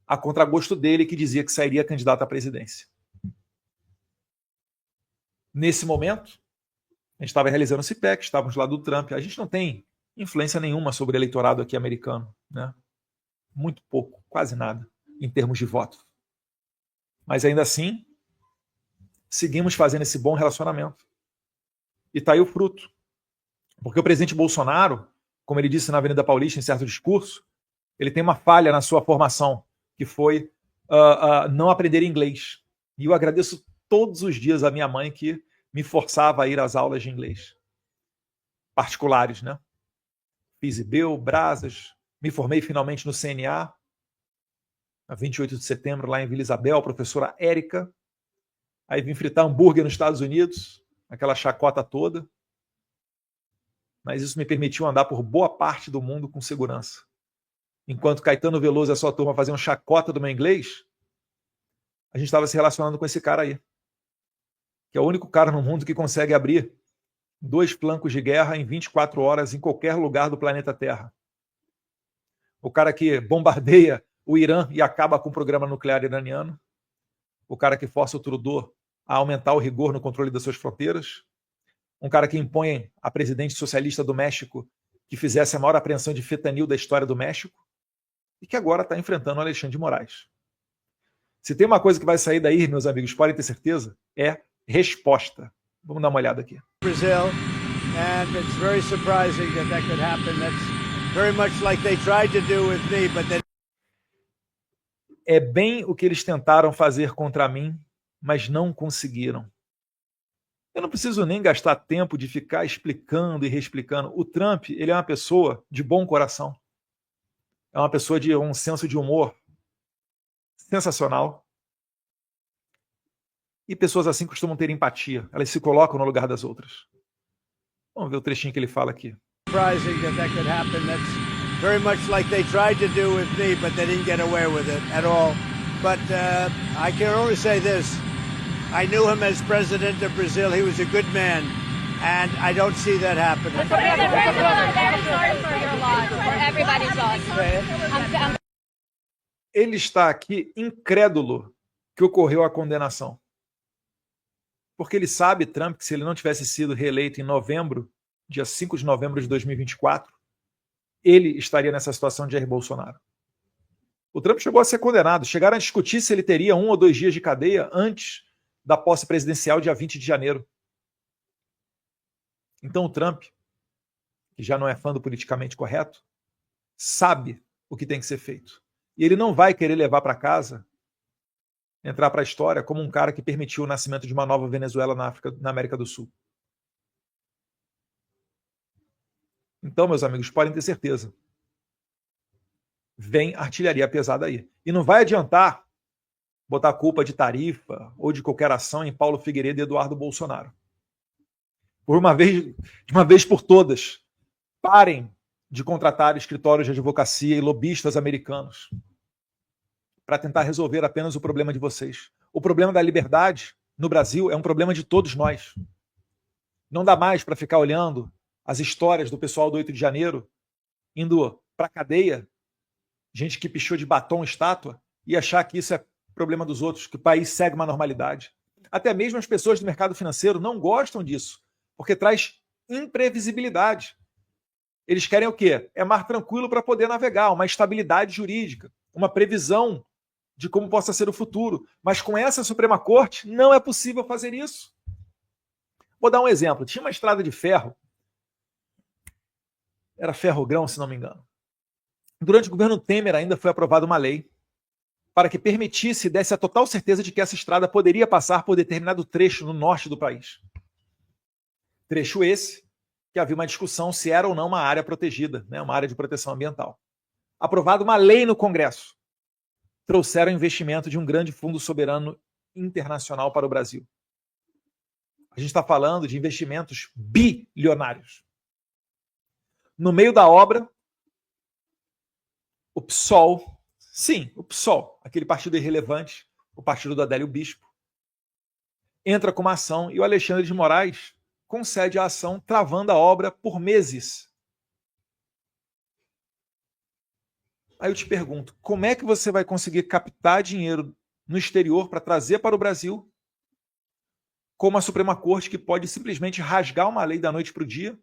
A contragosto dele, que dizia que sairia candidato à presidência. Nesse momento, A gente estava realizando o CPEC, estávamos lá do Trump. A gente não tem influência nenhuma sobre o eleitorado aqui americano, né? Muito pouco, quase nada, em termos de voto. Mas ainda assim, seguimos fazendo esse bom relacionamento. E está aí o fruto. Porque o presidente Bolsonaro, como ele disse na Avenida Paulista, em certo discurso, ele tem uma falha na sua formação, que foi não aprender inglês. E eu agradeço todos os dias a minha mãe que me forçava a ir às aulas de inglês. Particulares, né? Fiz IBEL, Brasas, me formei finalmente no CNA, a 28 de setembro, lá em Vila Isabel, a professora Érica. Aí vim fritar hambúrguer nos Estados Unidos, aquela chacota toda. Mas isso me permitiu andar por boa parte do mundo com segurança. Enquanto Caetano Veloso e a sua turma faziam chacota do meu inglês, a gente estava se relacionando com esse cara aí, que é o único cara no mundo que consegue abrir 2 flancos de guerra em 24 horas em qualquer lugar do planeta Terra. O cara que bombardeia o Irã e acaba com o programa nuclear iraniano. O cara que força o Trudeau a aumentar o rigor no controle das suas fronteiras. Um cara que impõe a presidente socialista do México que fizesse a maior apreensão de fentanil da história do México e que agora está enfrentando o Alexandre de Moraes. Se tem uma coisa que vai sair daí, meus amigos, podem ter certeza, é resposta. Vamos dar uma olhada aqui. Brazil, and it's very surprising that could happen. That's very much like they tried to do with me, but they... É bem o que eles tentaram fazer contra mim, mas não conseguiram. Eu não preciso nem gastar tempo de ficar explicando e reexplicando. O Trump, ele é uma pessoa de bom coração. É uma pessoa de um senso de humor sensacional. E pessoas assim costumam ter empatia. Elas se colocam no lugar das outras. Vamos ver o trechinho que ele fala aqui. Surprising that could happen. That's very much like they tried to do with me, but they didn't get away with it at all. But I can only say this. I knew him as president of Brazil. He was a good man, and I don't see that happening. I'm very sorry for your loss, for everybody's loss. Ele está aqui incrédulo que ocorreu a condenação. Porque ele sabe, Trump, que se ele não tivesse sido reeleito em novembro, dia 5 de novembro de 2024, ele estaria nessa situação de Jair Bolsonaro. O Trump chegou a ser condenado. Chegaram a discutir se ele teria 1 ou 2 dias de cadeia antes da posse presidencial, dia 20 de janeiro. Então o Trump, que já não é fã do politicamente correto, sabe o que tem que ser feito. E ele não vai querer levar para casa, entrar para a história como um cara que permitiu o nascimento de uma nova Venezuela na América do Sul. Então, meus amigos, podem ter certeza. Vem artilharia pesada aí. E não vai adiantar botar a culpa de tarifa ou de qualquer ação em Paulo Figueiredo e Eduardo Bolsonaro. De uma vez por todas, parem de contratar escritórios de advocacia e lobistas americanos para tentar resolver apenas o problema de vocês. O problema da liberdade no Brasil é um problema de todos nós. Não dá mais para ficar olhando as histórias do pessoal do 8 de janeiro indo para a cadeia, gente que pichou de batom estátua, e achar que isso é problema dos outros, que o país segue uma normalidade. Até mesmo as pessoas do mercado financeiro não gostam disso, porque traz imprevisibilidade. Eles querem o quê? É mar tranquilo para poder navegar, uma estabilidade jurídica, uma previsão de como possa ser o futuro. Mas com essa Suprema Corte, não é possível fazer isso. Vou dar um exemplo. Tinha uma estrada de ferro, era ferrogrão, se não me engano. Durante o governo Temer ainda foi aprovada uma lei para que permitisse e desse a total certeza de que essa estrada poderia passar por determinado trecho no norte do país. Trecho esse que havia uma discussão se era ou não uma área protegida, né, uma área de proteção ambiental. Aprovada uma lei no Congresso. Trouxeram investimento de um grande fundo soberano internacional para o Brasil. A gente está falando de investimentos bilionários. No meio da obra, o PSOL, sim, o PSOL, aquele partido irrelevante, o partido do Adélio Bispo, entra com uma ação e o Alexandre de Moraes concede a ação, travando a obra por meses. Aí eu te pergunto, como é que você vai conseguir captar dinheiro no exterior para trazer para o Brasil como a Suprema Corte, que pode simplesmente rasgar uma lei da noite para o dia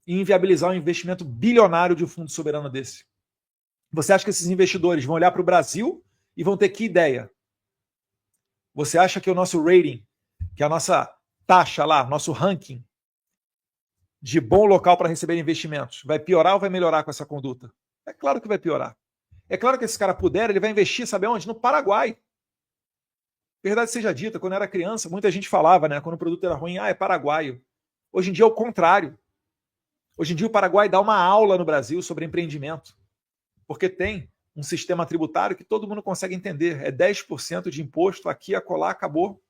e inviabilizar um investimento bilionário de um fundo soberano desse. Você acha que esses investidores vão olhar para o Brasil e vão ter que ideia? Você acha que o nosso rating, que a nossa taxa lá, nosso ranking de bom local para receber investimentos, vai piorar ou vai melhorar com essa conduta? É claro que vai piorar. É claro que esse cara puder, ele vai investir, sabe onde? No Paraguai. Verdade seja dita, quando eu era criança, muita gente falava, né? Quando o produto era ruim, é paraguaio. Hoje em dia é o contrário. Hoje em dia o Paraguai dá uma aula no Brasil sobre empreendimento, porque tem um sistema tributário que todo mundo consegue entender. É 10% de imposto, aqui, acolá, acabou.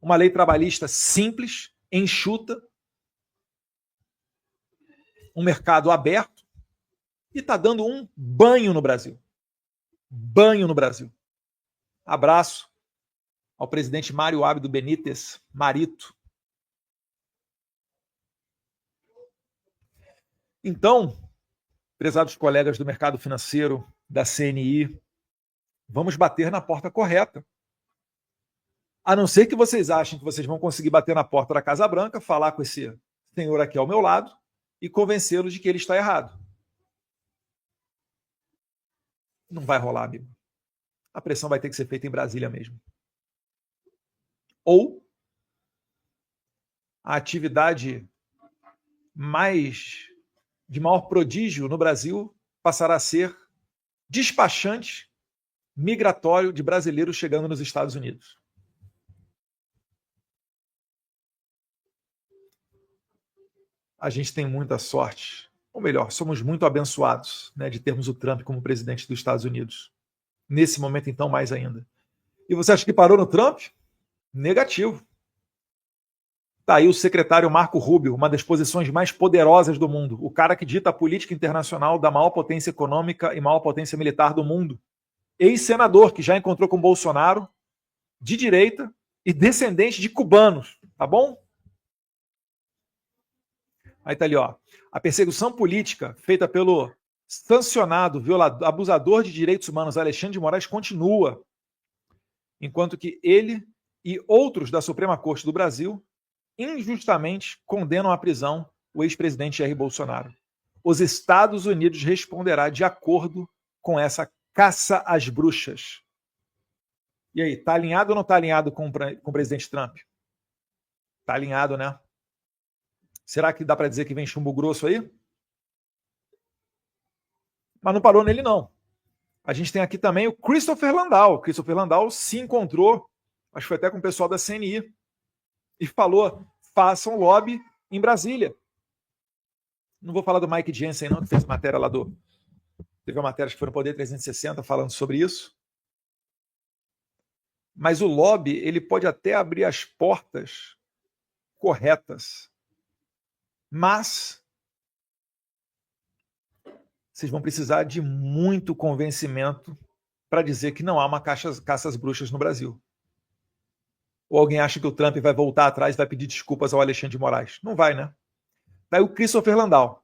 Uma lei trabalhista simples, enxuta, um mercado aberto, e está dando um banho no Brasil. Banho no Brasil. Abraço ao presidente Mário Abdo Benítez, Marito. Então, prezados colegas do mercado financeiro, da CNI, vamos bater na porta correta. A não ser que vocês achem que vocês vão conseguir bater na porta da Casa Branca, falar com esse senhor aqui ao meu lado e convencê-lo de que ele está errado. Não vai rolar, amigo. A pressão vai ter que ser feita em Brasília mesmo. Ou a atividade de maior prodígio no Brasil passará a ser despachante migratório de brasileiros chegando nos Estados Unidos. A gente tem muita sorte, ou melhor, somos muito abençoados, né, de termos o Trump como presidente dos Estados Unidos. Nesse momento, então, mais ainda. E você acha que parou no Trump? Negativo. Está aí o secretário Marco Rubio, uma das posições mais poderosas do mundo, o cara que dita a política internacional da maior potência econômica e maior potência militar do mundo. Ex-senador que já encontrou com Bolsonaro, de direita e descendente de cubanos, tá bom? Aí tá ali, ó. A perseguição política feita pelo sancionado, violador, abusador de direitos humanos Alexandre de Moraes continua, enquanto que ele e outros da Suprema Corte do Brasil injustamente condenam à prisão o ex-presidente Jair Bolsonaro. Os Estados Unidos responderá de acordo com essa caça às bruxas. E aí, tá alinhado ou não tá alinhado com o presidente Trump? Tá alinhado, né? Será que dá para dizer que vem chumbo grosso aí? Mas não parou nele, não. A gente tem aqui também o Christopher Landau. O Christopher Landau se encontrou, acho que foi até com o pessoal da CNI, e falou, façam lobby em Brasília. Não vou falar do Mike Jensen, não, que fez matéria lá do... Teve uma matéria que foi no Poder 360 falando sobre isso. Mas o lobby, ele pode até abrir as portas corretas. Mas vocês vão precisar de muito convencimento para dizer que não há uma caça às bruxas no Brasil. Ou alguém acha que o Trump vai voltar atrás e vai pedir desculpas ao Alexandre de Moraes? Não vai, né? Daí o Christopher Landau,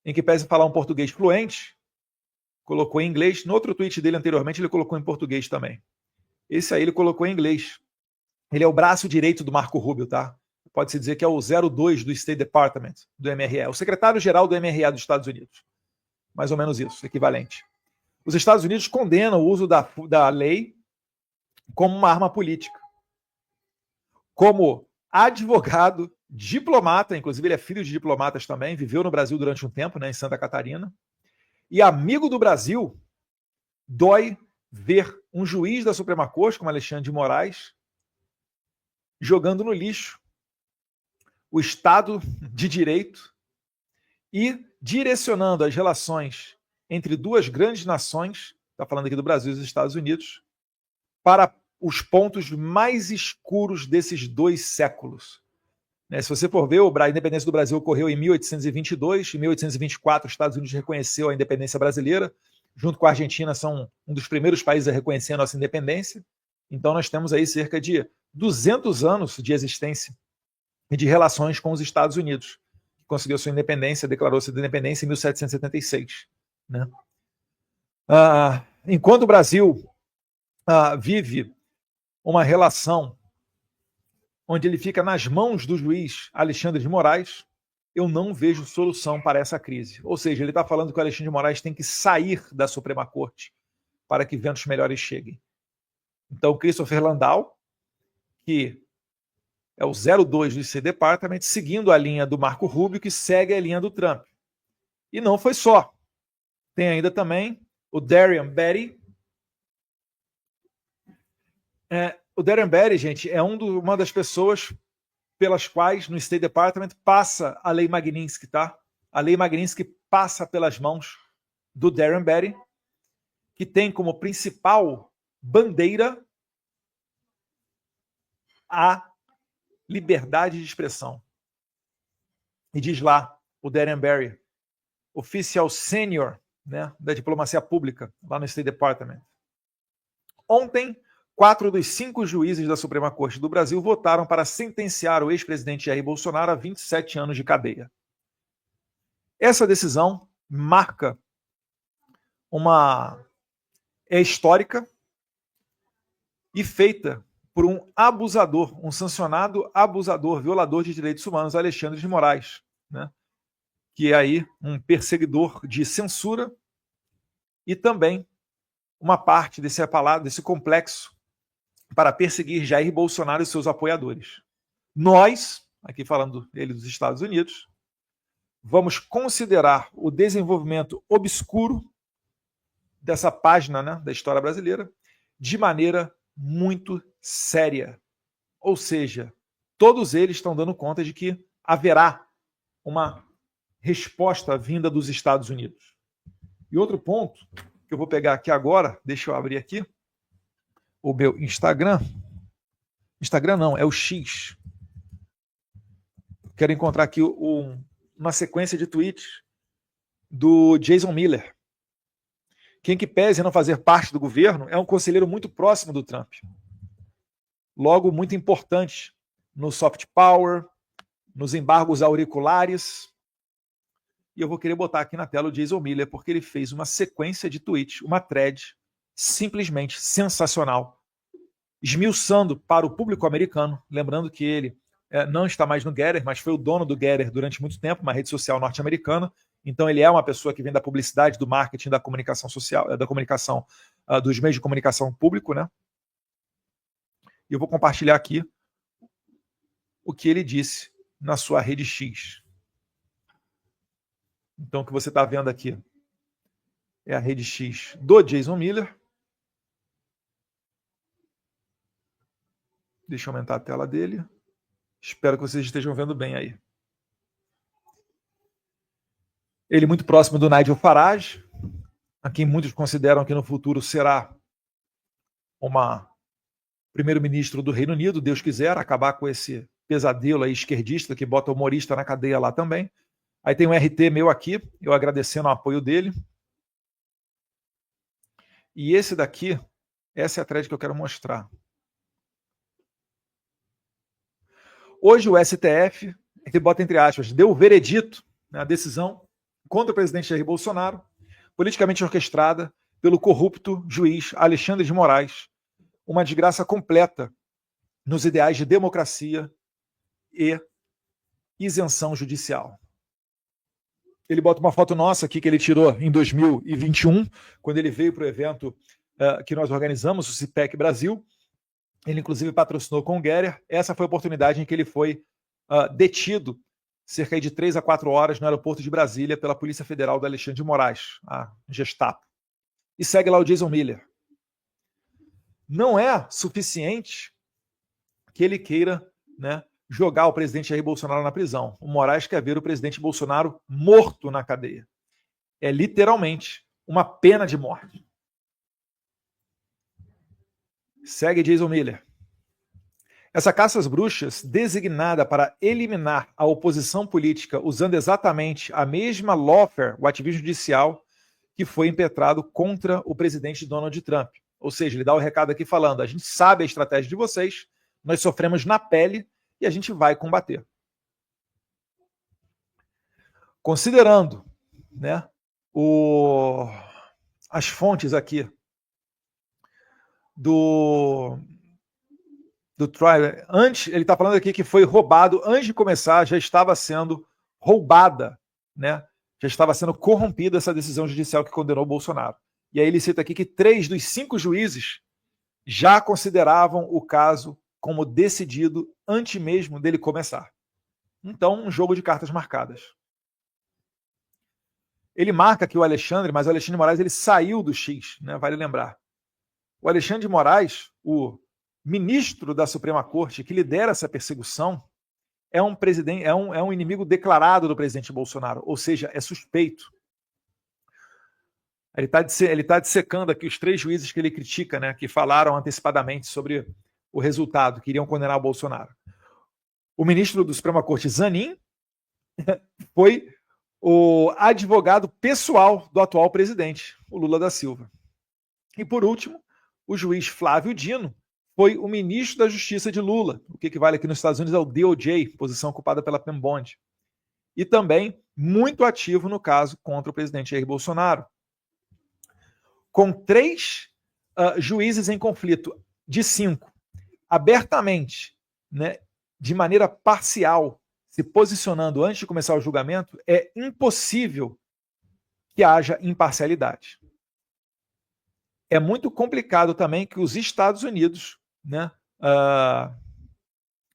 em que pese falar um português fluente, colocou em inglês. No outro tweet dele anteriormente, ele colocou em português também. Esse aí ele colocou em inglês. Ele é o braço direito do Marco Rubio, tá? Pode-se dizer que é o 02 do State Department, do MRE, o secretário-geral do MRE dos Estados Unidos. Mais ou menos isso, equivalente. Os Estados Unidos condenam o uso da lei como uma arma política. Como advogado, diplomata, inclusive ele é filho de diplomatas também, viveu no Brasil durante um tempo, né, em Santa Catarina, e amigo do Brasil, dói ver um juiz da Suprema Corte, como Alexandre de Moraes, jogando no lixo o Estado de Direito e direcionando as relações entre duas grandes nações, está falando aqui do Brasil e dos Estados Unidos, para os pontos mais escuros desses 2 séculos. Se você for ver, a independência do Brasil ocorreu em 1822, em 1824 os Estados Unidos reconheceu a independência brasileira, junto com a Argentina são um dos primeiros países a reconhecer a nossa independência. Então nós temos aí cerca de 200 anos de existência e de relações com os Estados Unidos, que conseguiu sua independência, declarou sua independência em 1776. Né? Enquanto o Brasil vive uma relação onde ele fica nas mãos do juiz Alexandre de Moraes, eu não vejo solução para essa crise. Ou seja, ele está falando que o Alexandre de Moraes tem que sair da Suprema Corte para que ventos melhores cheguem. Então, Christopher Landau, que é o 02 do IC Department, seguindo a linha do Marco Rubio, que segue a linha do Trump. E não foi só. Tem ainda também o Darren Beattie. O Darren Beattie, gente, é uma das pessoas pelas quais no State Department passa a Lei Magnitsky, tá? A Lei Magnitsky passa pelas mãos do Darren Beattie, que tem como principal bandeira a liberdade de expressão. E diz lá o Darren Beattie, oficial sênior, né, da diplomacia pública lá no State Department. Ontem, 4 dos 5 juízes da Suprema Corte do Brasil votaram para sentenciar o ex-presidente Jair Bolsonaro a 27 anos de cadeia. Essa decisão marca é histórica e feita por um abusador, um sancionado abusador, violador de direitos humanos, Alexandre de Moraes, né? Que é aí um perseguidor de censura e também uma parte desse complexo para perseguir Jair Bolsonaro e seus apoiadores. Nós, aqui falando ele dos Estados Unidos, vamos considerar o desenvolvimento obscuro dessa página, né, da história brasileira de maneira muito séria. Ou seja, todos eles estão dando conta de que haverá uma resposta vinda dos Estados Unidos. E outro ponto que eu vou pegar aqui agora, deixa eu abrir aqui, o meu Instagram. Instagram não, é o X. Quero encontrar aqui uma sequência de tweets do Jason Miller. Quem que pese em não fazer parte do governo é um conselheiro muito próximo do Trump. Logo, muito importante no soft power, nos embargos auriculares. E eu vou querer botar aqui na tela o Jason Miller, porque ele fez uma sequência de tweets, uma thread simplesmente sensacional, esmiuçando para o público americano, lembrando que ele não está mais no Getter, mas foi o dono do Getter durante muito tempo, uma rede social norte-americana. Então ele é uma pessoa que vem da publicidade, do marketing, da comunicação social, da comunicação, dos meios de comunicação público, né? E eu vou compartilhar aqui o que ele disse na sua rede X. Então o que você está vendo aqui é a rede X do Jason Miller. Deixa eu aumentar a tela dele. Espero que vocês estejam vendo bem aí. Ele muito próximo do Nigel Farage, a quem muitos consideram que no futuro será uma primeiro-ministro do Reino Unido, Deus quiser, acabar com esse pesadelo aí esquerdista que bota humorista na cadeia lá também. Aí tem um RT meu aqui, eu agradecendo o apoio dele. E esse daqui, essa é a thread que eu quero mostrar. Hoje o STF, que bota entre aspas, deu o veredito, né, a decisão contra o presidente Jair Bolsonaro, politicamente orquestrada pelo corrupto juiz Alexandre de Moraes, uma desgraça completa nos ideais de democracia e isenção judicial. Ele bota uma foto nossa aqui que ele tirou em 2021, quando ele veio para o evento que nós organizamos, o CIPEC Brasil. Ele, inclusive, patrocinou com o Getter. Essa foi a oportunidade em que ele foi detido cerca de 3 a 4 horas no aeroporto de Brasília pela Polícia Federal do Alexandre de Moraes, a Gestapo. E segue lá o Jason Miller. Não é suficiente que ele queira, né, jogar o presidente Jair Bolsonaro na prisão. O Moraes quer ver o presidente Bolsonaro morto na cadeia. É literalmente uma pena de morte. Segue Jason Miller. Essa caça às bruxas, designada para eliminar a oposição política usando exatamente a mesma lawfare, o ativismo judicial, que foi impetrado contra o presidente Donald Trump. Ou seja, ele dá o recado aqui falando, a gente sabe a estratégia de vocês, nós sofremos na pele e a gente vai combater. Considerando, né, as fontes aqui do trial, antes, ele está falando aqui que foi roubado, antes de começar, já estava sendo roubada, né? Já estava sendo corrompida essa decisão judicial que condenou o Bolsonaro. E aí ele cita aqui que 3 dos 5 juízes já consideravam o caso como decidido antes mesmo dele começar. Então, um jogo de cartas marcadas. Ele marca aqui o Alexandre, mas o Alexandre de Moraes ele saiu do X, né? Vale lembrar. O Alexandre de Moraes, o ministro da Suprema Corte que lidera essa perseguição, é um inimigo declarado do presidente Bolsonaro, ou seja, é suspeito. Ele está dissecando aqui os 3 juízes que ele critica, né, que falaram antecipadamente sobre o resultado, que iriam condenar o Bolsonaro. O ministro da Suprema Corte, Zanin, foi o advogado pessoal do atual presidente, o Lula da Silva. E, por último, o juiz Flávio Dino foi o ministro da Justiça de Lula, o que vale aqui nos Estados Unidos é o DOJ, posição ocupada pela Penn Bond. E também muito ativo no caso contra o presidente Jair Bolsonaro. Com 3 juízes em conflito, de 5, abertamente, né, de maneira parcial, se posicionando antes de começar o julgamento, é impossível que haja imparcialidade. É muito complicado também que os Estados Unidos, né,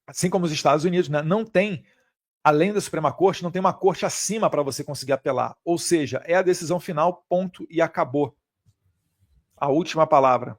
assim como os Estados Unidos, né, não tem, além da Suprema Corte, não tem uma corte acima para você conseguir apelar. Ou seja, é a decisão final, ponto, e acabou. A última palavra.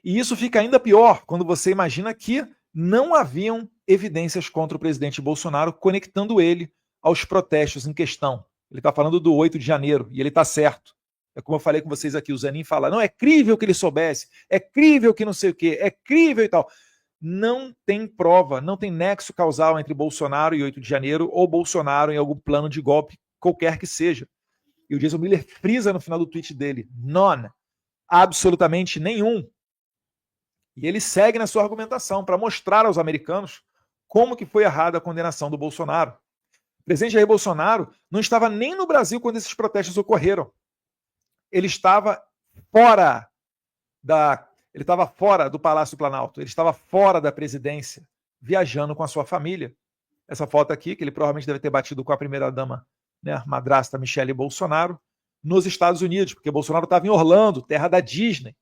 E isso fica ainda pior quando você imagina que não haviam evidências contra o presidente Bolsonaro conectando ele aos protestos em questão. Ele está falando do 8 de janeiro, e ele está certo. É como eu falei com vocês aqui, o Zanin fala, não, é crível que ele soubesse, é crível que não sei o quê, é crível e tal. Não tem prova, não tem nexo causal entre Bolsonaro e 8 de janeiro ou Bolsonaro em algum plano de golpe, qualquer que seja. E o Jason Miller frisa no final do tweet dele, none, absolutamente nenhum. E ele segue na sua argumentação para mostrar aos americanos como que foi errada a condenação do Bolsonaro. O presidente Jair Bolsonaro não estava nem no Brasil quando esses protestos ocorreram. Ele estava fora do Palácio Planalto, ele estava fora da presidência, viajando com a sua família. Essa foto aqui, que ele provavelmente deve ter batido com a primeira-dama, né, a madrasta Michele Bolsonaro, nos Estados Unidos, porque Bolsonaro estava em Orlando, terra da Disney.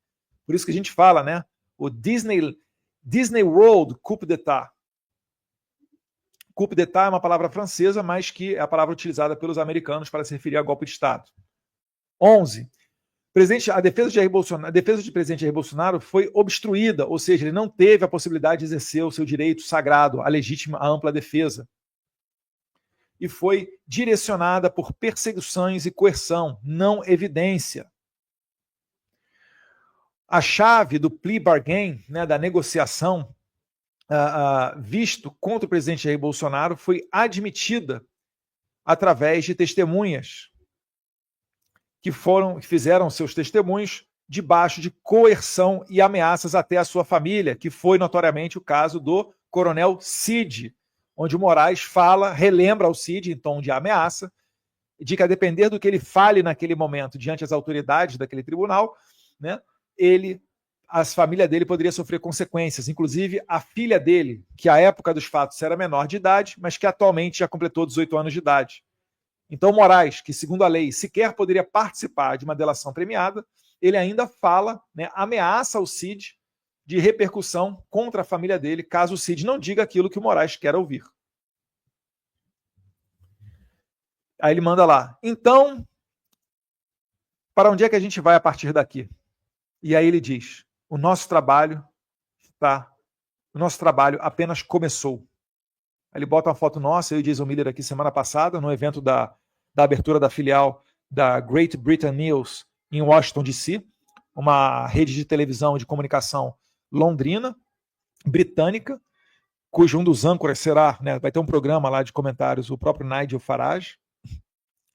Por isso que a gente fala, né, o Disney World Coup d'État. Coup d'État é uma palavra francesa, mas que é a palavra utilizada pelos americanos para se referir a golpe de Estado. 11. A defesa de presidente Jair Bolsonaro foi obstruída, ou seja, ele não teve a possibilidade de exercer o seu direito sagrado, a legítima, a ampla defesa. E foi direcionada por perseguições e coerção, não evidência. A chave do plea bargain, né, da negociação, visto contra o presidente Jair Bolsonaro, foi admitida através de testemunhas que fizeram seus testemunhos debaixo de coerção e ameaças até a sua família, que foi notoriamente o caso do coronel Cid, onde o Moraes relembra ao Cid, em tom de ameaça, de que a depender do que ele fale naquele momento diante das autoridades daquele tribunal, né, a família dele poderia sofrer consequências, inclusive a filha dele, que à época dos fatos era menor de idade, mas que atualmente já completou 18 anos de idade. Então Moraes, que segundo a lei sequer poderia participar de uma delação premiada, ele ainda fala, né, ameaça o Cid de repercussão contra a família dele, caso o Cid não diga aquilo que o Moraes quer ouvir. Aí ele manda lá, então, para onde é que a gente vai a partir daqui? E aí ele diz, o nosso trabalho apenas começou. Aí ele bota uma foto nossa, eu e Jason Miller aqui semana passada, no evento da abertura da filial da Great Britain News em Washington, D.C., uma rede de televisão de comunicação londrina, britânica, cujo um dos âncoras será, né, vai ter um programa lá de comentários, o próprio Nigel Farage,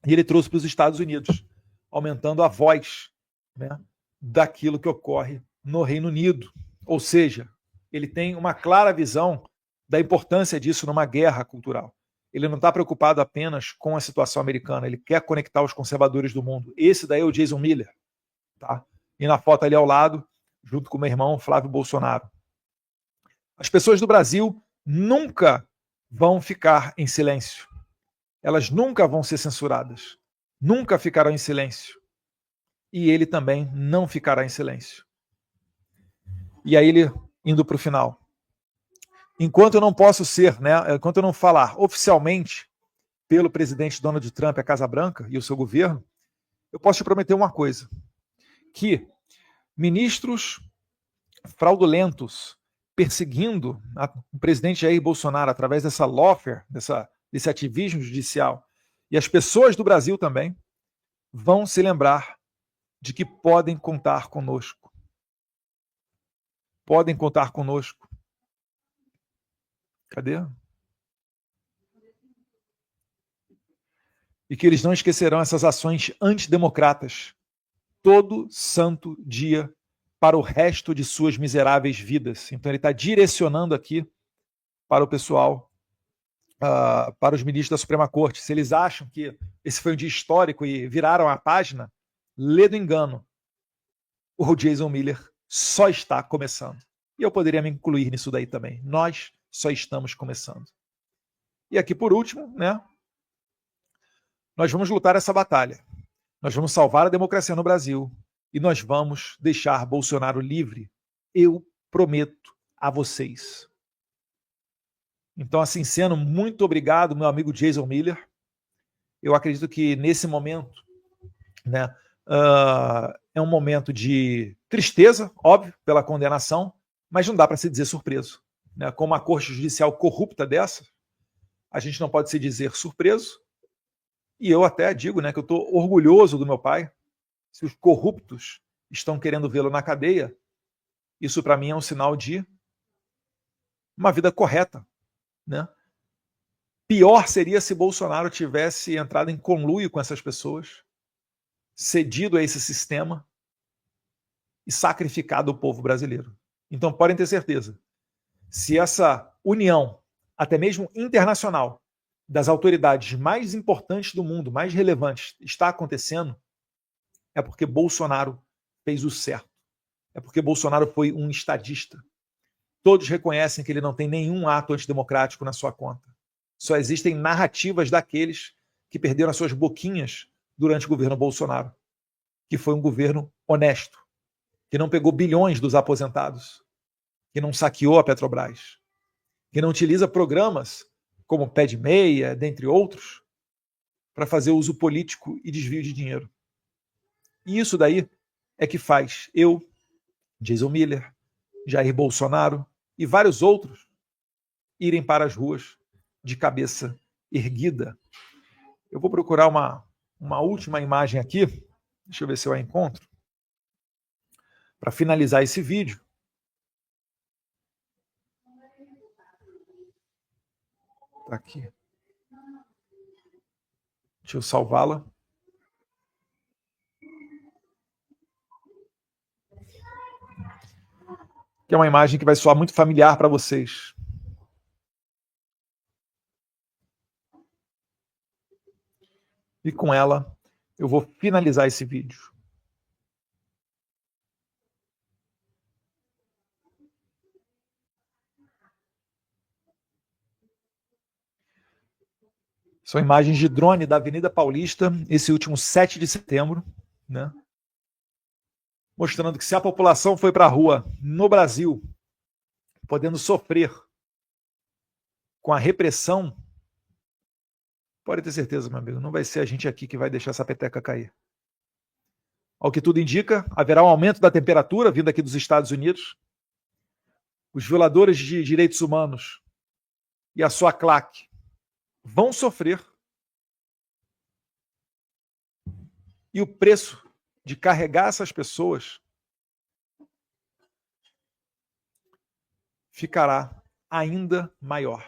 e ele trouxe para os Estados Unidos, aumentando a voz, né, daquilo que ocorre no Reino Unido. Ou seja, ele tem uma clara visão da importância disso numa guerra cultural. Ele não está preocupado apenas com a situação americana, ele quer conectar os conservadores do mundo. Esse daí é o Jason Miller. Tá? E na foto ali ao lado, junto com o meu irmão Flávio Bolsonaro. As pessoas do Brasil nunca vão ficar em silêncio. Elas nunca vão ser censuradas. Nunca ficarão em silêncio. E ele também não ficará em silêncio. E aí ele indo para o final. Enquanto eu não posso ser, enquanto eu não falar oficialmente pelo presidente Donald Trump, a Casa Branca e o seu governo, eu posso te prometer uma coisa, que ministros fraudulentos perseguindo o presidente Jair Bolsonaro através dessa lawfare, desse ativismo judicial, e as pessoas do Brasil também vão se lembrar de que podem contar conosco. Podem contar conosco. Cadê? E que eles não esquecerão essas ações antidemocratas todo santo dia para o resto de suas miseráveis vidas. Então ele está direcionando aqui para o pessoal, para os ministros da Suprema Corte. Se eles acham que esse foi um dia histórico e viraram a página, lê do engano. O Jason Miller só está começando. E eu poderia me incluir nisso daí também. Nós só estamos começando. E aqui, por último, nós vamos lutar essa batalha. Nós vamos salvar a democracia no Brasil e nós vamos deixar Bolsonaro livre. Eu prometo a vocês. Então, assim sendo, muito obrigado, meu amigo Jason Miller. Eu acredito que nesse momento, é um momento de tristeza, óbvio, pela condenação, mas não dá para se dizer surpreso. Com uma corte judicial corrupta dessa, a gente não pode se dizer surpreso. E eu até digo que eu estou orgulhoso do meu pai. Se os corruptos estão querendo vê-lo na cadeia, isso para mim é um sinal de uma vida correta. Pior seria se Bolsonaro tivesse entrado em conluio com essas pessoas, cedido a esse sistema e sacrificado o povo brasileiro. Então podem ter certeza, se essa união, até mesmo internacional, das autoridades mais importantes do mundo, mais relevantes, está acontecendo, é porque Bolsonaro fez o certo. É porque Bolsonaro foi um estadista. Todos reconhecem que ele não tem nenhum ato antidemocrático na sua conta. Só existem narrativas daqueles que perderam as suas boquinhas durante o governo Bolsonaro, que foi um governo honesto, que não pegou bilhões dos aposentados, que não saqueou a Petrobras, que não utiliza programas como Pé de Meia, dentre outros, para fazer uso político e desvio de dinheiro. E isso daí é que faz eu, Jason Miller, Jair Bolsonaro e vários outros irem para as ruas de cabeça erguida. Eu vou procurar uma última imagem aqui, deixa eu ver se eu a encontro, para finalizar esse vídeo. Está aqui. Deixa eu salvá-la. Que é uma imagem que vai soar muito familiar para vocês. E com ela, eu vou finalizar esse vídeo. São imagens de drone da Avenida Paulista, esse último 7 de setembro, mostrando que se a população foi para a rua no Brasil, podendo sofrer com a repressão, pode ter certeza, meu amigo, não vai ser a gente aqui que vai deixar essa peteca cair. Ao que tudo indica, haverá um aumento da temperatura vindo aqui dos Estados Unidos. Os violadores de direitos humanos e a sua claque vão sofrer. E o preço de carregar essas pessoas ficará ainda maior,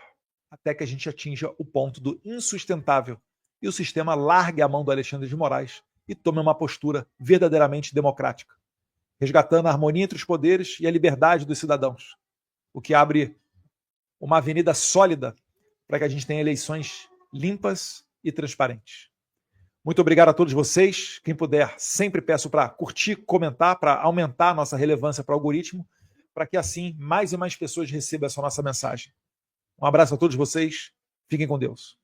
até que a gente atinja o ponto do insustentável e o sistema largue a mão do Alexandre de Moraes e tome uma postura verdadeiramente democrática, resgatando a harmonia entre os poderes e a liberdade dos cidadãos, o que abre uma avenida sólida para que a gente tenha eleições limpas e transparentes. Muito obrigado a todos vocês. Quem puder, sempre peço para curtir, comentar, para aumentar a nossa relevância para o algoritmo, para que assim mais e mais pessoas recebam essa nossa mensagem. Um abraço a todos vocês. Fiquem com Deus.